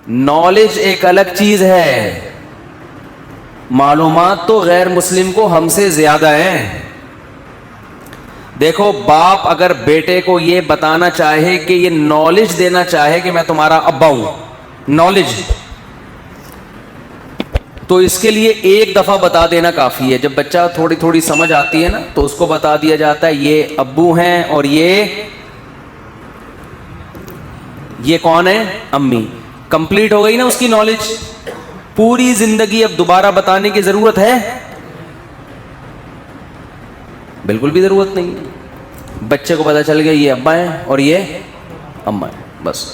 Knowledge ایک الگ چیز ہے، معلومات تو غیر مسلم کو ہم سے زیادہ ہیں۔ دیکھو باپ اگر بیٹے کو یہ بتانا چاہے کہ یہ نالج دینا چاہے کہ میں تمہارا ابا ہوں، نالج، تو اس کے لیے ایک دفعہ بتا دینا کافی ہے۔ جب بچہ تھوڑی تھوڑی سمجھ آتی ہے نا تو اس کو بتا دیا جاتا ہے یہ ابو ہیں اور یہ کون ہے؟ امی۔ کمپلیٹ ہو گئی نا اس کی نالج۔ پوری زندگی اب دوبارہ بتانے کی ضرورت ہے؟ بالکل بھی ضرورت نہیں ہے۔ بچے کو پتا چل گیا یہ ابا ہیں اور یہ اما ہیں، بس۔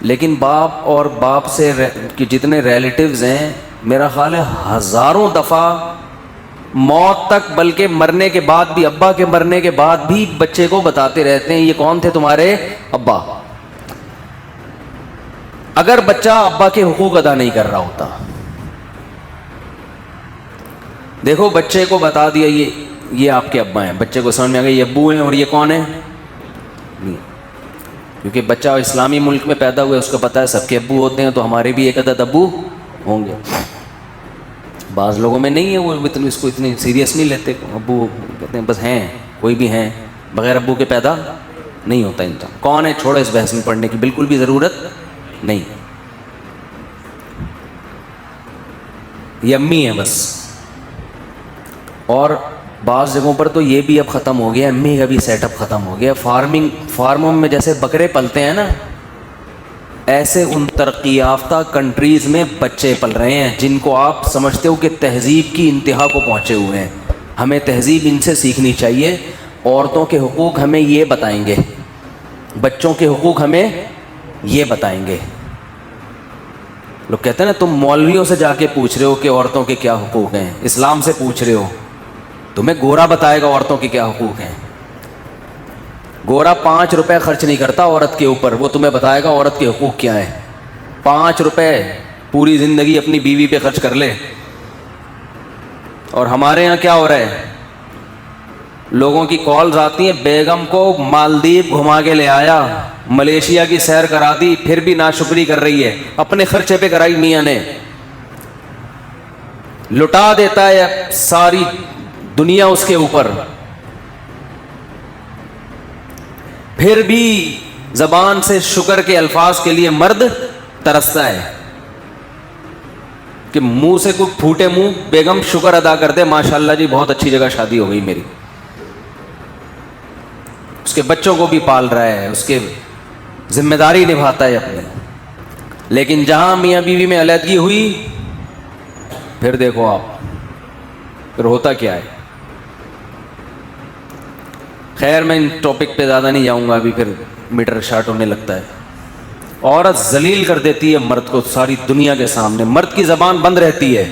لیکن باپ اور باپ سے جتنے ریلیٹیوز ہیں، میرا خیال ہے ہزاروں دفعہ موت تک، بلکہ مرنے کے بعد بھی، ابا کے مرنے کے بعد بھی بچے کو بتاتے رہتے ہیں یہ کون تھے تمہارے ابا، اگر بچہ ابا کے حقوق ادا نہیں کر رہا ہوتا۔ دیکھو بچے کو بتا دیا یہ آپ کے ابا ہیں، بچے کو سمجھ میں آ گیا یہ ابو ہیں اور یہ کون ہیں؟ کیونکہ بچہ اسلامی ملک میں پیدا ہوا ہے، اس کو پتا ہے سب کے ابو ہوتے ہیں، تو ہمارے بھی ایک عدد ابو ہوں گے۔ بعض لوگوں میں نہیں ہے، وہ اس کو اتنی سیریس نہیں لیتے، ابو کہتے ہیں بس ہیں، کوئی بھی ہیں، بغیر ابو کے پیدا نہیں ہوتا انسان۔ کون ہے؟ چھوڑو اس بحث میں پڑھنے کی بالکل بھی ضرورت نہیں، یہ امی ہیں بس۔ اور بعض جگہوں پر تو یہ بھی اب ختم ہو گیا، امی کا بھی سیٹ اپ ختم ہو گیا۔ فارموں میں جیسے بکرے پلتے ہیں نا، ایسے ان ترقی یافتہ کنٹریز میں بچے پل رہے ہیں جن کو آپ سمجھتے ہو کہ تہذیب کی انتہا کو پہنچے ہوئے ہیں۔ ہمیں تہذیب ان سے سیکھنی چاہیے۔ عورتوں کے حقوق ہمیں یہ بتائیں گے، بچوں کے حقوق ہمیں یہ بتائیں گے۔ لوگ کہتے ہیں نا تم مولویوں سے جا کے پوچھ رہے ہو کہ عورتوں کے کیا حقوق ہیں، اسلام سے پوچھ رہے ہو، تمہیں گورا بتائے گا عورتوں کے کیا حقوق ہیں۔ گورا 5 روپے خرچ نہیں کرتا عورت کے اوپر، وہ تمہیں بتائے گا عورت کے حقوق کیا ہیں۔ 5 روپے پوری زندگی اپنی بیوی پہ خرچ کر لے۔ اور ہمارے یہاں کیا ہو رہا ہے، لوگوں کی کالز آتی ہیں، بیگم کو مالدیپ گھما کے لے آیا، ملیشیا کی سیر کرا دی، پھر بھی ناشکری کر رہی ہے، اپنے خرچے پہ کرائی میاں نے، لٹا دیتا ہے ساری دنیا اس کے اوپر، پھر بھی زبان سے شکر کے الفاظ کے لیے مرد ترستا ہے کہ منہ سے کوئی پھوٹے منہ بیگم شکر ادا کر دے، ماشاءاللہ جی بہت اچھی جگہ شادی ہو گئی میری، اس کے بچوں کو بھی پال رہا ہے، اس کے ذمہ داری نبھاتا ہے اپنی۔ لیکن جہاں میاں بیوی میں علیحدگی ہوئی، پھر دیکھو آپ پھر ہوتا کیا ہے۔ خیر میں ان ٹاپک پہ زیادہ نہیں جاؤں گا، ابھی پھر میٹر شارٹ ہونے لگتا ہے۔ عورت ذلیل کر دیتی ہے مرد کو ساری دنیا کے سامنے، مرد کی زبان بند رہتی ہے،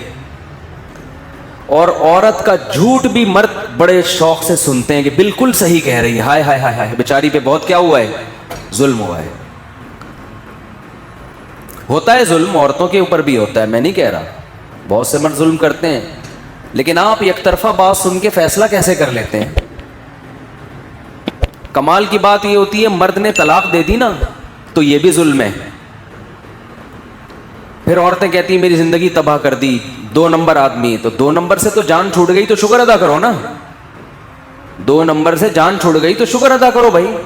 اور عورت کا جھوٹ بھی مرد بڑے شوق سے سنتے ہیں کہ بالکل صحیح کہہ رہی ہے، ہائے ہائے ہائے ہائے بیچاری پہ بہت کیا ہوا ہے، ظلم ہوا ہے۔ ہوتا ہے ظلم، عورتوں کے اوپر بھی ہوتا ہے، میں نہیں کہہ رہا، بہت سے مرد ظلم کرتے ہیں، لیکن آپ یک طرفہ بات سن کے فیصلہ کیسے کر لیتے ہیں؟ کمال کی بات یہ ہوتی ہے مرد نے طلاق دے دی نا تو یہ بھی ظلم ہے، پھر عورتیں کہتی ہیں میری زندگی تباہ کر دی، 2 نمبر آدمی، تو 2 نمبر سے تو جان چھوٹ گئی تو شکر ادا کرو نا، 2 نمبر سے جان چھوٹ گئی تو شکر ادا کرو بھائی۔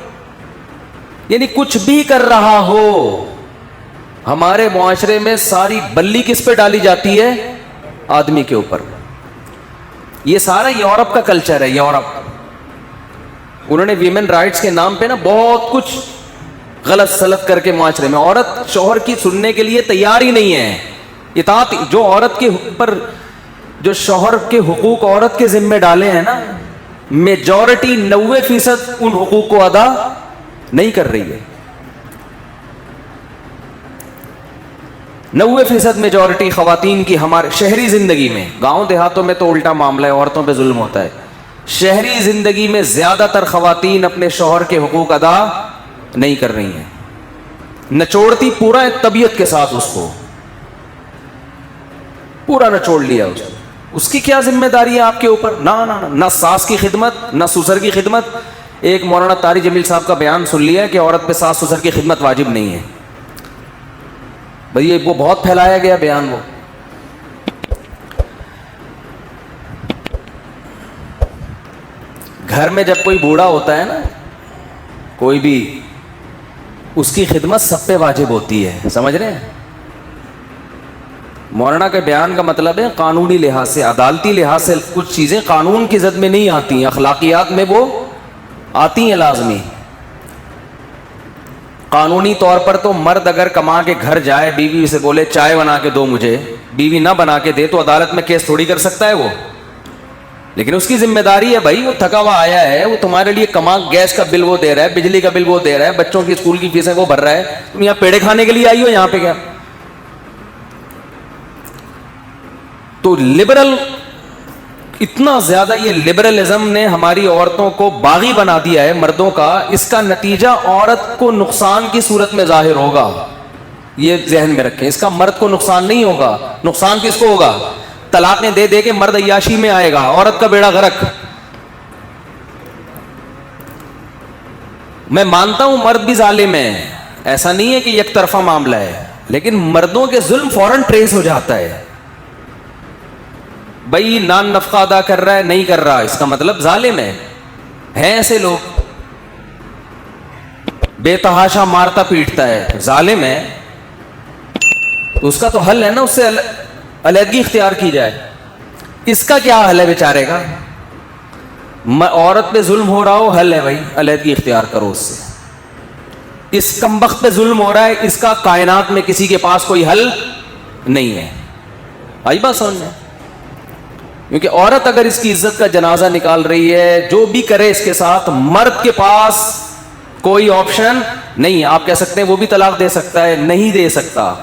یعنی کچھ بھی کر رہا ہو، ہمارے معاشرے میں ساری بلی کس پہ ڈالی جاتی ہے؟ آدمی کے اوپر۔ یہ سارا یورپ کا کلچر ہے، یورپ، انہوں نے ویمن رائٹس کے نام پہ نا بہت کچھ غلط سلط کر کے معاشرے میں، عورت شوہر کی سننے کے لیے تیار ہی نہیں ہے۔ اطاعت جو عورت کے اوپر، جو شوہر کے حقوق عورت کے ذمہ ڈالے ہیں نا، میجورٹی 90% ان حقوق کو ادا نہیں کر رہی ہے۔ 90% میجورٹی خواتین کی ہمارے شہری زندگی میں، گاؤں دیہاتوں میں تو الٹا معاملہ ہے، عورتوں پہ ظلم ہوتا ہے، شہری زندگی میں زیادہ تر خواتین اپنے شوہر کے حقوق ادا نہیں کر رہی ہیں، نچوڑتی پورا طبیعت کے ساتھ، اس کو پورا نچوڑ لیا، اس کی کیا ذمہ داری ہے آپ کے اوپر؟ نہ ساس کی خدمت، نہ سسر کی خدمت۔ ایک مولانا طاری جمیل صاحب کا بیان سن لیا کہ عورت پہ ساس سسر کی خدمت واجب نہیں ہے، بھئی وہ بہت پھیلایا گیا بیان. وہ گھر میں جب کوئی بوڑھا ہوتا ہے نا, کوئی بھی, اس کی خدمت سب پہ واجب ہوتی ہے, سمجھ رہے ہیں؟ مولانا کے بیان کا مطلب ہے قانونی لحاظ سے, عدالتی لحاظ سے کچھ چیزیں قانون کی زد میں نہیں آتی ہیں, اخلاقیات میں وہ آتی ہیں لازمی. قانونی طور پر تو مرد اگر کما کے گھر جائے, بیوی سے بولے چائے بنا کے دو مجھے, بیوی نہ بنا کے دے تو عدالت میں کیس تھوڑی کر سکتا ہے وہ. لیکن اس کی ذمہ داری ہے بھائی, وہ تھکا ہوا آیا ہے, وہ تمہارے لیے کما, گیس کا بل وہ دے رہا ہے, بجلی کا بل وہ دے رہا ہے, بچوں کی اسکول کی فیسیں وہ بھر رہا ہے, تم یہاں پیڑے کھانے کے لیے آئی ہو یہاں پہ کیا؟ تو لبرل, اتنا زیادہ یہ لبرلزم نے ہماری عورتوں کو باغی بنا دیا ہے مردوں کا, اس کا نتیجہ عورت کو نقصان کی صورت میں ظاہر ہوگا. یہ ذہن میں رکھیں, اس کا مرد کو نقصان نہیں ہوگا. نقصان کس کو ہوگا؟ طلاقیں دے دے کے مرد عیاشی میں آئے گا, عورت کا بیڑا غرق. میں مانتا ہوں مرد بھی ظالم ہے, ایسا نہیں ہے کہ یک طرفہ معاملہ ہے, لیکن مردوں کے ظلم فوراً ٹریس ہو جاتا ہے. بھائی نان نفقہ ادا کر رہا ہے, نہیں کر رہا, اس کا مطلب ظالم ہے. ہیں ایسے لوگ, بے تحاشا مارتا پیٹتا ہے, ظالم ہے. اس کا تو حل ہے نا, اس سے علیحدگی اختیار کی جائے. اس کا کیا حل ہے بیچارے کا؟ عورت پہ ظلم ہو رہا ہو, حل ہے بھائی علیحدگی اختیار کرو اس سے. اس کمبخت پہ ظلم ہو رہا ہے, اس کا کائنات میں کسی کے پاس کوئی حل نہیں ہے. آئی بات سمجھ میں؟ کیونکہ عورت اگر اس کی عزت کا جنازہ نکال رہی ہے, جو بھی کرے اس کے ساتھ, مرد کے پاس کوئی آپشن نہیں ہے. آپ کہہ سکتے ہیں وہ بھی طلاق دے سکتا ہے, نہیں دے سکتا,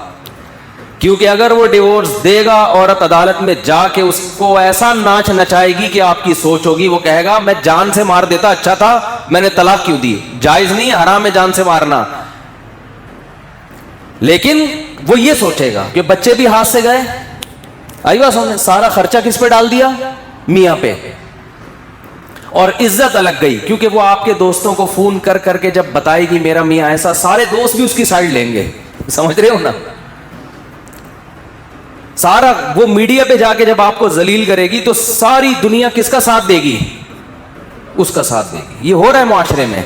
کیونکہ اگر وہ ڈیورس دے گا, عورت عدالت میں جا کے اس کو ایسا ناچ نچائے گی کہ آپ کی سوچ ہوگی, وہ کہے گا میں جان سے مار دیتا, اچھا تھا میں نے طلاق کیوں دی. جائز نہیں, حرام ہے جان سے مارنا. لیکن وہ یہ سوچے گا کہ بچے بھی ہاتھ سے گئے. آئی بات سمجھ, سارا خرچہ کس پہ ڈال دیا؟ میاں پہ. اور عزت الگ گئی, کیونکہ وہ آپ کے دوستوں کو فون کر کر کے جب بتائے گی میرا میاں ایسا, سارے دوست بھی اس کی سائڈ لیں گے. سمجھ رہے ہو نا؟ سارا وہ میڈیا پہ جا کے جب آپ کو ذلیل کرے گی تو ساری دنیا کس کا ساتھ دے گی؟ اس کا ساتھ دے گی. یہ ہو رہا ہے معاشرے میں.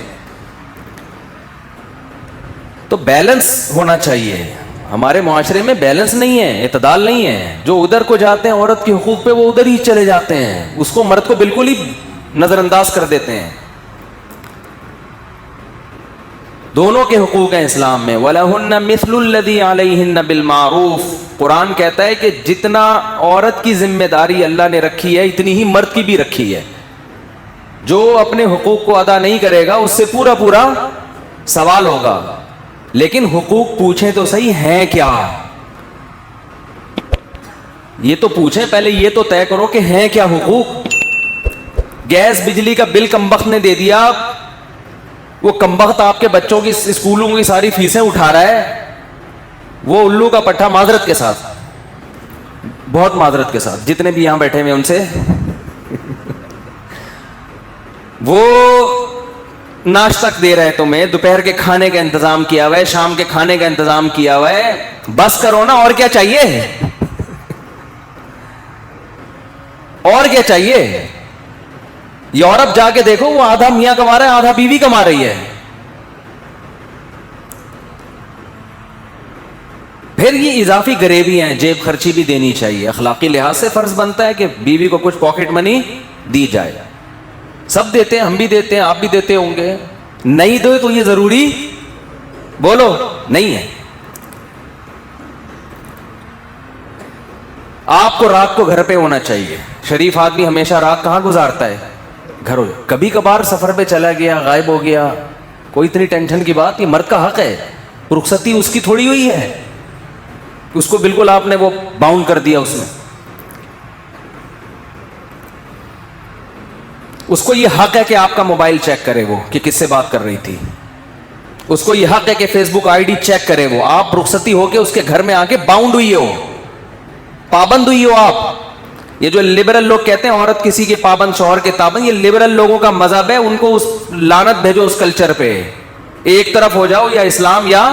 تو بیلنس ہونا چاہیے. ہمارے معاشرے میں بیلنس نہیں ہے, اعتدال نہیں ہے. جو ادھر کو جاتے ہیں عورت کے حقوق پہ, وہ ادھر ہی چلے جاتے ہیں, اس کو مرد کو بالکل ہی نظر انداز کر دیتے ہیں. دونوں کے حقوق ہیں اسلام میں. وَلَهُنَّ مِثْلُ الَّذِي عَلَيْهِنَّ بِالْمَعْرُوفِ. قرآن کہتا ہے کہ جتنا عورت کی ذمہ داری اللہ نے رکھی ہے, اتنی ہی مرد کی بھی رکھی ہے. جو اپنے حقوق کو ادا نہیں کرے گا اس سے پورا پورا سوال ہوگا. لیکن حقوق پوچھیں تو صحیح ہیں کیا, یہ تو پوچھیں پہلے, یہ تو طے کرو کہ ہیں کیا حقوق. گیس بجلی کا بل کمبخت نے دے دیا, وہ کمبخت آپ کے بچوں کی اسکولوں کی ساری فیسیں اٹھا رہا ہے, وہ الو کا پٹھا, معذرت کے ساتھ, بہت معذرت کے ساتھ, جتنے بھی یہاں بیٹھے ہوئے ان سے, وہ ناشتہ دے رہے تمہیں, دوپہر کے کھانے کا انتظام کیا ہوا ہے, شام کے کھانے کا انتظام کیا ہوا ہے. بس کرو نا, اور کیا چاہیے, اور کیا چاہیے. یورپ جا کے دیکھو, وہ آدھا میاں کما رہا ہے, آدھا بیوی کما رہی ہے. پھر یہ اضافی غریبی ہیں, جیب خرچی بھی دینی چاہیے. اخلاقی لحاظ سے فرض بنتا ہے کہ بیوی کو کچھ پاکٹ منی دی جائے. سب دیتے ہیں, ہم بھی دیتے ہیں, آپ بھی دیتے ہوں گے. نہیں دو تو یہ ضروری بولو نہیں ہے. آپ کو رات کو گھر پہ ہونا چاہیے. شریف آدمی ہمیشہ رات کہاں گزارتا ہے؟ گھر. کبھی کبھار سفر پہ چلا گیا, غائب ہو گیا, کوئی اتنی ٹینشن کی بات, یہ مرد کا حق ہے. رخصتی اس کی تھوڑی ہوئی ہے, اس کو بالکل آپ نے وہ باؤنڈ کر دیا. اس میں اس کو یہ حق ہے کہ آپ کا موبائل چیک کرے, وہ کہ کس سے بات کر رہی تھی. اس کو یہ حق ہے کہ Facebook I D check کرے. وہ آپ رخصتی ہو کے اس کے گھر میں آ کے باؤنڈ ہوئی ہو, پابند ہوئی ہو آپ. یہ جو لبرل لوگ کہتے ہیں عورت کسی کے پابند, شوہر کے پابند, یہ لبرل لوگوں کا مذہب ہے. ان کو اس لعنت بھیجو اس کلچر پہ. ایک طرف ہو جاؤ, یا اسلام یا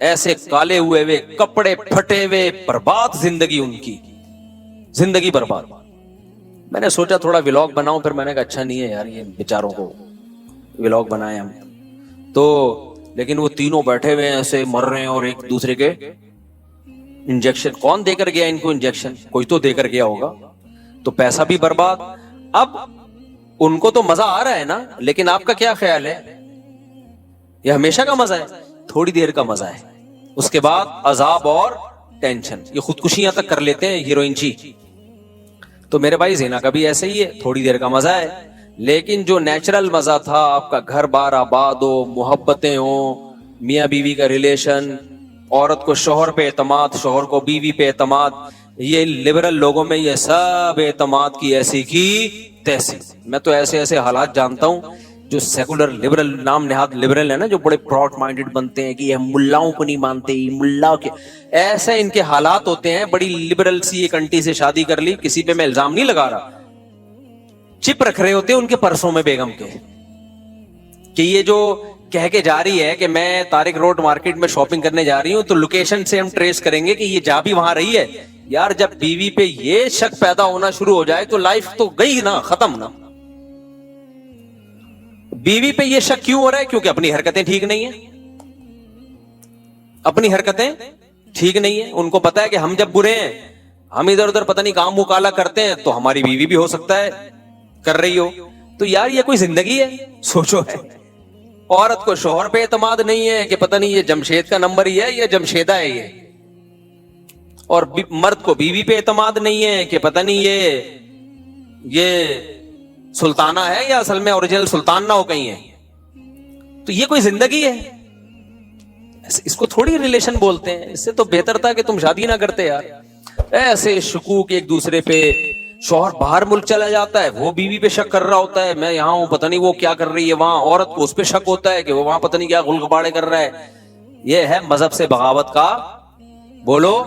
ایسے کالے ہوئے ہوئے, کپڑے پھٹے ہوئے, برباد زندگی ان کی, زندگی برباد. میں نے سوچا تھوڑا ولاگ بناؤں, پھر میں نے کہا اچھا نہیں ہے یار یہ بیچاروں کو ولاگ بنائے ہم تو. لیکن وہ تینوں بیٹھے ہوئے ہیں ایسے مر رہے ہیں, اور ایک دوسرے کے انجیکشن, کون دے کر گیا ان کو انجیکشن؟ کوئی تو دے کر گیا ہوگا, تو پیسہ بھی برباد. اب ان کو تو مزہ آ رہا ہے نا, لیکن آپ کا کیا خیال ہے؟ یہ ہمیشہ کا مزہ ہے؟ تھوڑی دیر کا مزہ ہے, اس کے بعد عذاب اور ٹینشن. یہ خودکشیاں تک کر لیتے ہیں ہیروئن جی. تو میرے بھائی زنا کا بھی ایسے ہی ہے, تھوڑی دیر کا مزہ ہے, لیکن جو نیچرل مزہ تھا, آپ کا گھر بار آباد ہو, محبتیں ہوں, میاں بیوی کا ریلیشن, عورت کو شوہر پہ اعتماد, شوہر کو بیوی پہ اعتماد, یہ لبرل لوگوں میں یہ سب اعتماد کی ایسی کی تیسی. میں تو ایسے ایسے حالات جانتا ہوں جو سیکولر لبرل, نام نہاد لبرل ہے نا, جو بڑے براڈ مائنڈڈ بنتے ہیں کہ یہ ملاؤں کو نہیں مانتے, ملا کے ایسے ان کے حالات ہوتے ہیں. بڑی لبرل سی ایک انٹی سے شادی کر لی, کسی پہ میں الزام نہیں لگا رہا, چپ رکھ رہے ہوتے ہیں ان کے پرسوں میں بیگم کے, کہ یہ جو کہہ کے جا رہی ہے کہ میں طارق روڈ مارکیٹ میں شاپنگ کرنے جا رہی ہوں, تو لوکیشن سے ہم ٹریس کریں گے کہ یہ جا بھی وہاں رہی ہے. یار جب بیوی پہ یہ شک پیدا ہونا شروع ہو جائے تو لائف تو گئی نا, ختم نا. بیوی پہ یہ شک کیوں ہو رہا ہے؟ کیونکہ اپنی حرکتیں ٹھیک نہیں ہیں, اپنی حرکتیں ٹھیک نہیں ہیں. ان کو پتا ہے کہ ہم جب برے ہیں, ہم ادھر ادھر پتہ نہیں کام مکالا کرتے ہیں, تو ہماری بیوی بھی ہو سکتا ہے کر رہی ہو. تو یار یہ کوئی زندگی ہے؟ سوچو. ہے عورت کو شوہر پہ اعتماد نہیں ہے کہ پتہ نہیں یہ جمشید کا نمبر ہی ہے یا جمشیدہ ہے یہ, اور مرد کو بیوی پہ اعتماد نہیں ہے کہ پتہ نہیں یہ سلطانہ ہے یا اصل میں اوریجنل سلطان نہ ہو کہیں ہے. تو یہ کوئی زندگی ہے؟ اس کو تھوڑی ریلیشن بولتے ہیں. اس سے تو بہتر تھا کہ تم شادی نہ کرتے یار. ایسے شکوک ایک دوسرے پہ, شوہر باہر ملک چلا جاتا ہے, وہ بیوی پہ شک کر رہا ہوتا ہے, میں یہاں ہوں پتہ نہیں وہ کیا کر رہی ہے وہاں, عورت کو اس پہ شک ہوتا ہے کہ وہ وہاں پتہ نہیں کیا غلغباڑے کر رہا ہے. یہ ہے مذہب سے بغاوت کا بولو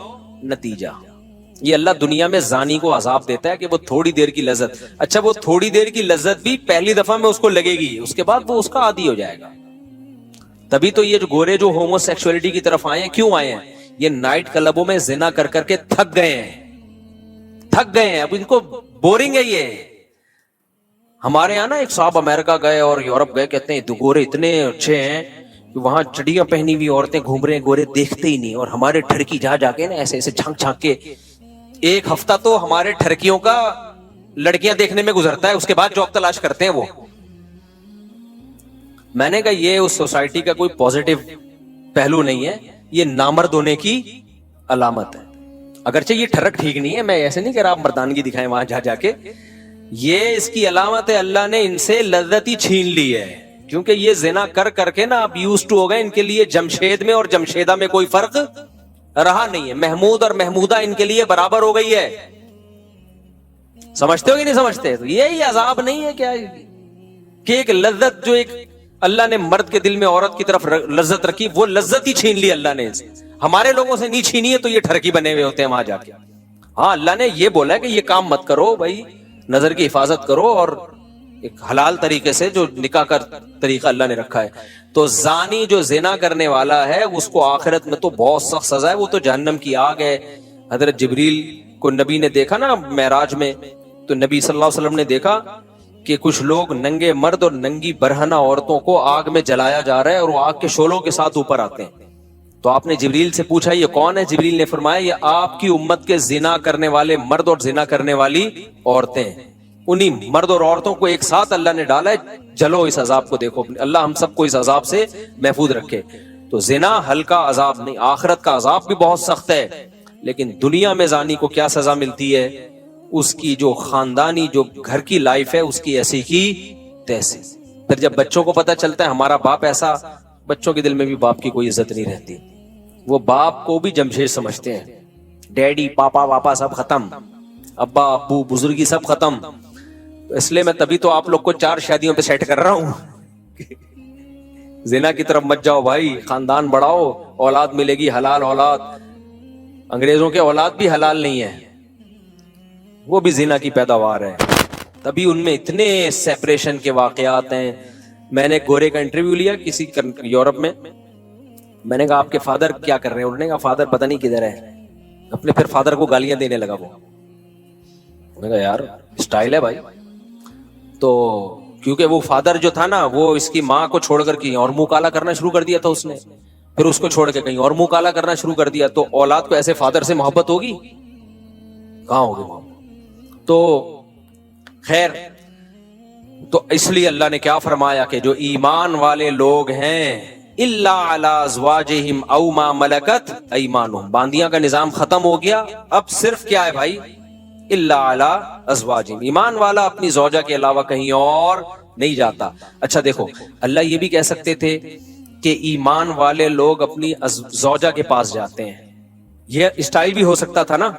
نتیجہ. یہ اللہ دنیا میں زانی کو عذاب دیتا ہے کہ وہ تھوڑی دیر کی لذت, اچھا وہ تھوڑی دیر کی لذت بھی پہلی دفعہ میں اس کو لگے گی, اس کے بعد وہ اس کا عادی ہو جائے گا. تبھی تو یہ جو گورے جو ہومو سیکسولیٹی کی طرف آئے ہیں, کیوں آئے ہیں؟ یہ نائٹ کلبوں میں زنا کر کر کے تھک گئے ہیں, اب ان کو بورنگ ہے یہ. ہمارے یہاں نا ایک صاحب امریکہ گئے اور یورپ گئے, کہتے ہیں گورے اتنے اچھے ہیں کہ وہاں چڑیاں پہنی ہوئی عورتیں گھوم رہے ہیں, گورے دیکھتے ہی نہیں. اور ہمارے ٹھڑکی جا کے نا ایسے ایسے جھانک جھانک کے, ایک ہفتہ تو ہمارے ٹھڑکیوں کا لڑکیاں دیکھنے میں گزرتا ہے, اس کے بعد جاب تلاش کرتے ہیں وہ. میں نے کہا یہ اس سوسائٹی کا کوئی پازیٹو پہلو نہیں ہے, یہ نامرد ہونے کی علامت ہے. اگرچہ یہ ٹھڑک ٹھیک نہیں ہے, میں ایسے نہیں کہہ رہا آپ مردانگی دکھائیں وہاں جا کے, یہ اس کی علامت ہے. اللہ نے ان سے لذت ہی چھین لی ہے, کیونکہ یہ زنا کر کر کے نا اب یوزڈ ہو گئے. ان کے لیے جمشید میں اور جمشیدہ میں کوئی فرق رہا نہیں ہے, محمود اور محمودہ ان کے لیے برابر ہو گئی ہے. سمجھتے ہو کہ نہیں سمجھتے؟ تو یہی عذاب نہیں ہے کیا کہ ایک لذت جو ایک اللہ نے مرد کے دل میں عورت کی طرف لذت رکھی, وہ لذت ہی چھین لی اللہ نے. ہمارے لوگوں سے نہیں چھینی ہے تو یہ ٹھرکی بنے ہوئے ہوتے ہیں وہاں جا کے. ہاں اللہ نے یہ بولا ہے کہ یہ کام مت کرو بھائی, نظر کی حفاظت کرو, اور ایک حلال طریقے سے جو نکاح کا طریقہ اللہ نے رکھا ہے. تو زانی جو زنا کرنے والا ہے اس کو آخرت میں تو بہت سخت سزا ہے, وہ تو جہنم کی آگ ہے. حضرت جبریل کو نبی نے دیکھا نا معراج میں, تو نبی صلی اللہ علیہ وسلم نے دیکھا کہ کچھ لوگ ننگے مرد اور ننگی برہنہ عورتوں کو آگ میں جلایا جا رہا ہے, اور وہ آگ کے شعلوں کے ساتھ اوپر آتے ہیں. تو آپ نے جبریل سے پوچھا یہ کون ہے؟ جبریل نے فرمایا یہ آپ کی امت کے زنا کرنے والے مرد اور زنا کرنے والی عورتیں ہیں. انہی مرد اور عورتوں کو ایک ساتھ اللہ نے ڈالا ہے, جلو اس عذاب کو دیکھو. اللہ ہم سب کو اس عذاب سے محفوظ رکھے. تو زنا ہلکا عذاب نہیں, آخرت کا عذاب بھی بہت سخت ہے. لیکن دنیا میں زانی کو کیا سزا ملتی ہے؟ اس کی جو خاندانی جو گھر کی لائف ہے اس کی ایسی کی تیسی. پھر جب بچوں کو پتہ چلتا ہے ہمارا باپ ایسا, بچوں کے دل میں بھی باپ کی کوئی عزت نہیں رہتی. وہ باپ کو بھی جمشید سمجھتے ہیں, ڈیڈی پاپا واپا سب ختم, ابا ابو بزرگی سب ختم. اس لیے میں تبھی تو آپ لوگ کو 4 شادیوں پہ سیٹ کر رہا ہوں. زنا کی طرف مت جاؤ بھائی, خاندان بڑھاؤ, اولاد ملے گی حلال اولاد. انگریزوں کے اولاد بھی حلال نہیں ہے, وہ بھی زنا کی پیداوار ہے. تبھی ان میں اتنے سیپریشن کے واقعات ہیں. میں نے گورے کا انٹرویو لیا کسی یورپ میں, میں نے کہا آپ کے فادر کیا کر رہے ہیں؟ انہوں نے کہا فادر پتہ نہیں کدھر ہے. اپنے پھر فادر کو گالیاں دینے لگا وہ. میں نے کہا یار اسٹائل ہے بھائی. تو کیونکہ وہ فادر جو تھا نا وہ اس کی ماں کو چھوڑ کر کہیں اور منہ کالا کرنا شروع کر دیا تھا اس نے, پھر اس کو چھوڑ کے کہیں اور منہ کالا کرنا شروع کر دیا. تو اولاد کو ایسے فادر سے محبت ہوگی؟ کہاں ہوگی محبت؟ تو خیر, تو اس لیے اللہ نے کیا فرمایا کہ جو ایمان والے لوگ ہیں الا علی ازواجہم او ما ملکت ایمانہم, باندیاں کا نظام ختم ہو گیا. اب صرف کیا ہے بھائی؟ الا علی ازواجہم, ایمان والا اپنی زوجہ کے علاوہ کہیں اور نہیں جاتا. اچھا دیکھو, اللہ یہ بھی کہہ سکتے تھے کہ ایمان والے لوگ اپنی زوجہ کے پاس جاتے ہیں, یہ اسٹائل بھی ہو سکتا تھا نا,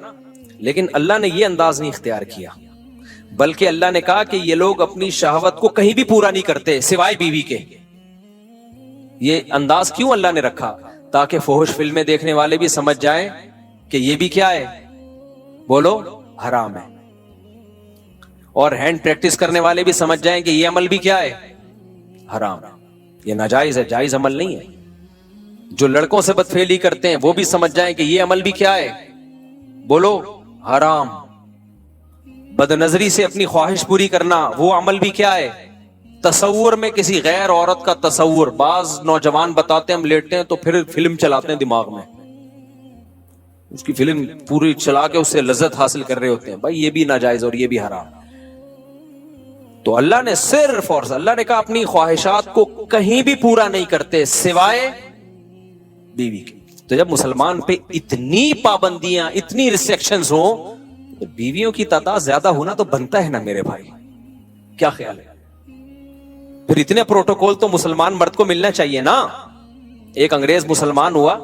لیکن اللہ نے یہ انداز نہیں اختیار کیا, بلکہ اللہ نے کہا کہ یہ لوگ اپنی شہوت کو کہیں بھی پورا نہیں کرتے سوائے بیوی کے. یہ انداز کیوں اللہ نے رکھا؟ تاکہ فحش فلمیں دیکھنے والے بھی سمجھ جائیں کہ یہ بھی کیا ہے, بولو, حرام ہے. اور ہینڈ پریکٹس کرنے والے بھی سمجھ جائیں کہ یہ عمل بھی کیا ہے, حرام ہے, یہ ناجائز ہے, جائز عمل نہیں ہے. جو لڑکوں سے بدفعلی کرتے ہیں وہ بھی سمجھ جائیں کہ یہ عمل بھی کیا ہے, بولو, حرام. بد نظری سے اپنی خواہش پوری کرنا وہ عمل بھی کیا ہے, تصور میں کسی غیر عورت کا تصور. بعض نوجوان بتاتے ہیں ہم لیٹتے ہیں تو پھر فلم چلاتے ہیں دماغ میں, اس کی فلم پوری چلا کے اس سے لذت حاصل کر رہے ہوتے ہیں. بھائی یہ بھی ناجائز اور یہ بھی حرام. تو اللہ نے صرف اور اللہ نے کہا اپنی خواہشات کو کہیں بھی پورا نہیں کرتے سوائے بیوی کے. تو جب مسلمان پہ اتنی پابندیاں, اتنی ریسٹرکشنز ہوں, تو بیویوں کی تعداد زیادہ ہونا تو بنتا ہے نا میرے بھائی, کیا خیال ہے؟ پھر اتنے پروٹوکول تو مسلمان مرد کو ملنا چاہیے نا. ایک انگریز مسلمان ہوا,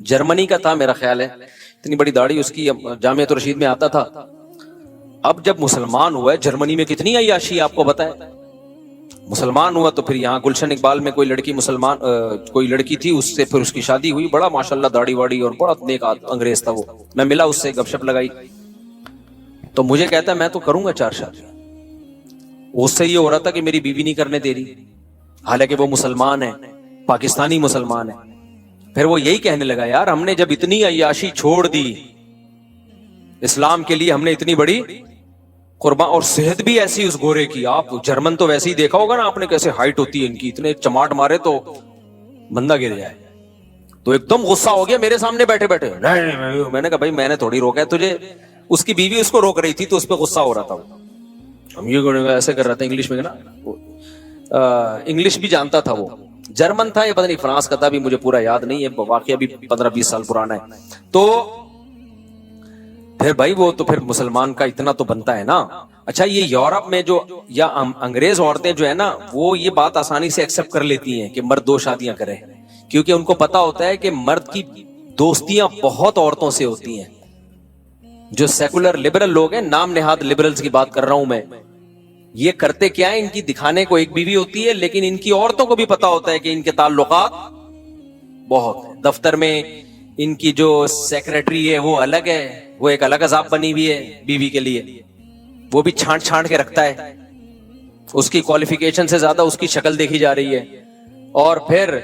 جرمنی کا تھا میرا خیال ہے, اتنی بڑی داڑھی اس کی, جامعۃ الرشید میں آتا تھا. اب جب مسلمان ہوا ہے, جرمنی میں کتنی عیاشی آپ کو بتائے, مسلمان ہوا تو پھر یہاں گلشن اقبال میں کوئی لڑکی مسلمان کوئی لڑکی تھی, اس سے پھر اس کی شادی ہوئی. بڑا ماشاءاللہ داڑھی واڑی اور بڑا نیک انگریز تھا وہ. میں ملا اس سے, گپ شپ لگائی, تو مجھے کہتا ہے میں تو کروں گا 4 شادی. اس سے یہ ہو رہا تھا کہ میری بیوی نہیں کرنے دے رہی, حالانکہ وہ مسلمان ہے, پاکستانی مسلمان ہے. پھر وہ یہی کہنے لگا یار ہم نے جب اتنی عیاشی چھوڑ دی اسلام کے لیے, ہم نے اتنی بڑی قربان, اور صحت بھی ایسی اس گورے کی. آپ جرمن تو ویسے ہی دیکھا ہوگا نا آپ نے, کیسے ہائٹ ہوتی ہے ان کی, اتنے چماٹ مارے تو بندہ گر جائے. تو ایک دم غصہ ہو گیا میرے سامنے بیٹھے بیٹھے. میں نے کہا بھائی میں نے تھوڑی روکا ہے تجھے, اس کی بیوی اس کو روک رہی تھی تو اس پہ غصہ ہو رہا تھا. ہم یہ ایسے کر رہا تھا انگلش میں نا, انگلش بھی جانتا تھا وہ, جرمن تھا یا پتہ نہیں فرانس کا تھا, بھی مجھے پورا یاد نہیں ہے, واقعہ بھی 15-20 سال پرانا ہے. تو پھر بھائی وہ تو پھر مسلمان کا اتنا تو بنتا ہے نا. اچھا یہ یورپ میں جو یا انگریز عورتیں جو ہے نا, وہ یہ بات آسانی سے ایکسپٹ کر لیتی ہیں کہ مرد 2 شادیاں کرے, کیونکہ ان کو پتا ہوتا ہے کہ مرد کی دوستیاں بہت عورتوں سے ہوتی ہیں. جو سیکولر لبرل لوگ ہیں, نام نہاد لبرلز کی بات کر رہا ہوں میں, یہ کرتے کیا ہے, ان کی دکھانے کو ایک بیوی ہوتی ہے, لیکن ان کی عورتوں کو بھی پتا ہوتا ہے کہ ان کے تعلقات بہت ہیں. دفتر میں ان کی جو سیکریٹری ہے وہ الگ ہے, وہ ایک الگ عذاب بنی ہوئی ہے بیوی کے لیے, وہ بھی چھانٹ چھانٹ کے رکھتا ہے, اس کی کوالیفیکیشن سے زیادہ اس کی شکل دیکھی جا رہی ہے. اور پھر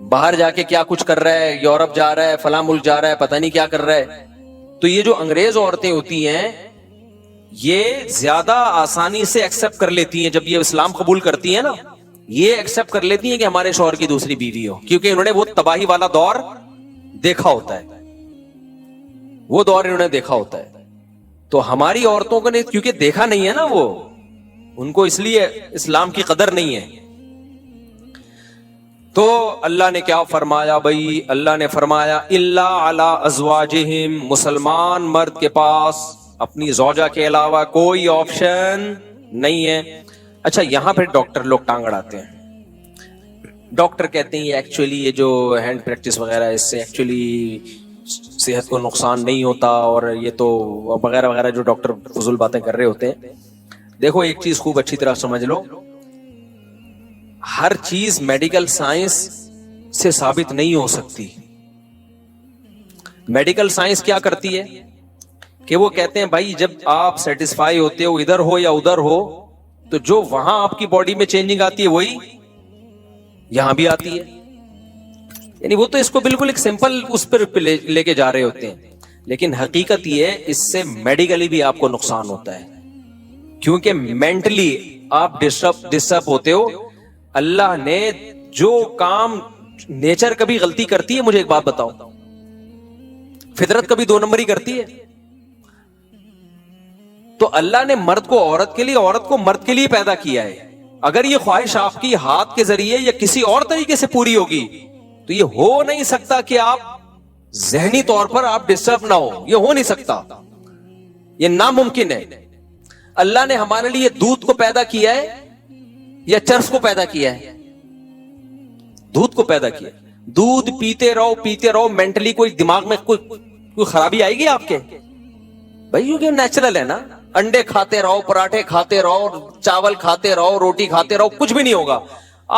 باہر جا کے کیا کچھ کر رہا ہے, یورپ جا رہا ہے, فلاں ملک جا رہا ہے, پتہ نہیں کیا کر رہا ہے. تو یہ جو انگریز عورتیں ہوتی ہیں یہ زیادہ آسانی سے ایکسپٹ کر لیتی ہیں, جب یہ اسلام قبول کرتی ہیں نا, یہ ایکسپٹ کر لیتی ہیں کہ ہمارے شوہر کی دوسری بیوی ہو, کیونکہ انہوں نے وہ تباہی والا دور دیکھا ہوتا ہے, وہ دور انہوں نے دیکھا ہوتا ہے. تو ہماری عورتوں کو نے کیونکہ دیکھا نہیں ہے نا, وہ ان کو اس لیے اسلام کی قدر نہیں ہے. تو اللہ نے کیا فرمایا بھائی, اللہ نے فرمایا الا علی ازواجہم, مسلمان مرد کے پاس اپنی زوجہ کے علاوہ کوئی آپشن نہیں ہے. اچھا یہاں پہ ڈاکٹر لوگ ٹانگ اڑاتے ہیں. ڈاکٹر کہتے ہیں یہ ایکچولی یہ جو ہینڈ پریکٹس وغیرہ ہے اس سے ایکچولی صحت کو نقصان نہیں ہوتا, اور یہ تو وغیرہ وغیرہ جو ڈاکٹر فضول باتیں کر رہے ہوتے ہیں. دیکھو ایک چیز خوب اچھی طرح سمجھ لو, ہر چیز میڈیکل سائنس سے ثابت نہیں ہو سکتی. میڈیکل سائنس کیا کرتی ہے کہ وہ کہتے ہیں بھائی جب آپ سیٹسفائی ہوتے ہو ادھر ہو یا ادھر ہو, تو جو وہاں آپ کی باڈی میں چینجنگ آتی ہے وہی یہاں بھی آتی ہے. یعنی وہ تو اس کو بالکل ایک سمپل اس پر لے کے جا رہے ہوتے ہیں، لیکن حقیقت یہ ہے اس سے میڈیکلی بھی آپ کو نقصان ہوتا ہے، کیونکہ مینٹلی آپ ڈسٹرب ہوتے ہو. اللہ نے جو کام، نیچر کبھی غلطی کرتی ہے؟ مجھے ایک بات بتاؤ، فطرت کبھی 2 نمبر ہی کرتی ہے؟ تو اللہ نے مرد کو عورت کے لیے، عورت کو مرد کے لیے پیدا کیا ہے. اگر یہ خواہش آپ کی ہاتھ کے ذریعے یا کسی اور طریقے سے پوری ہوگی تو یہ ہو نہیں سکتا کہ آپ ذہنی طور پر آپ ڈسٹرب نہ ہو. یہ ہو نہیں سکتا، یہ ناممکن ہے. اللہ نے ہمارے لیے دودھ کو پیدا کیا ہے یا چرس کو پیدا کیا ہے؟ دودھ کو پیدا کیا. دودھ پیتے رہو، مینٹلی کوئی دماغ میں کوئی خرابی آئے گی آپ کے؟ بھائی یہ نیچرل ہے نا. انڈے کھاتے رہو، پراٹھے کھاتے رہو، چاول کھاتے رہو، روٹی کھاتے رہو، کچھ بھی نہیں ہوگا.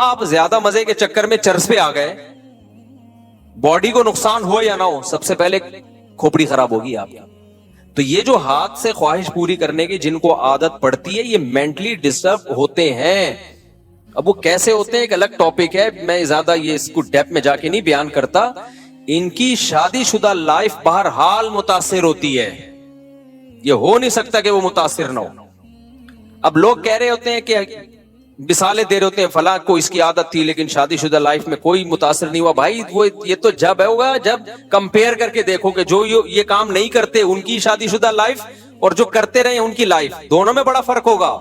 آپ زیادہ مزے کے چکر میں چرس پہ آ گئے، باڈی کو نقصان ہو یا نہ ہو، سب سے پہلے کھوپڑی خراب ہوگی آپ کی. تو یہ جو ہاتھ سے خواہش پوری کرنے کی جن کو عادت پڑتی ہے، یہ مینٹلی ڈسٹرب ہوتے ہیں. اب وہ کیسے ہوتے ہیں ایک الگ ٹاپک ہے، میں زیادہ یہ اس کو ڈیپ میں جا کے نہیں بیان کرتا. ان کی شادی شدہ لائف بہرحال متاثر ہوتی ہے، یہ ہو نہیں سکتا کہ وہ متاثر نہ ہو. اب لوگ کہہ رہے ہوتے ہیں کہ مثالیں دے رہے ہوتے ہیں، فلاں کو اس کی عادت تھی لیکن شادی شدہ لائف میں کوئی متاثر نہیں ہوا. بھائی وہ یہ تو جب ہوگا جب کمپیئر کر کے دیکھو کہ جو یہ کام نہیں کرتے ان کی شادی شدہ لائف اور جو کرتے رہے ان کی لائف، دونوں میں بڑا فرق ہوگا.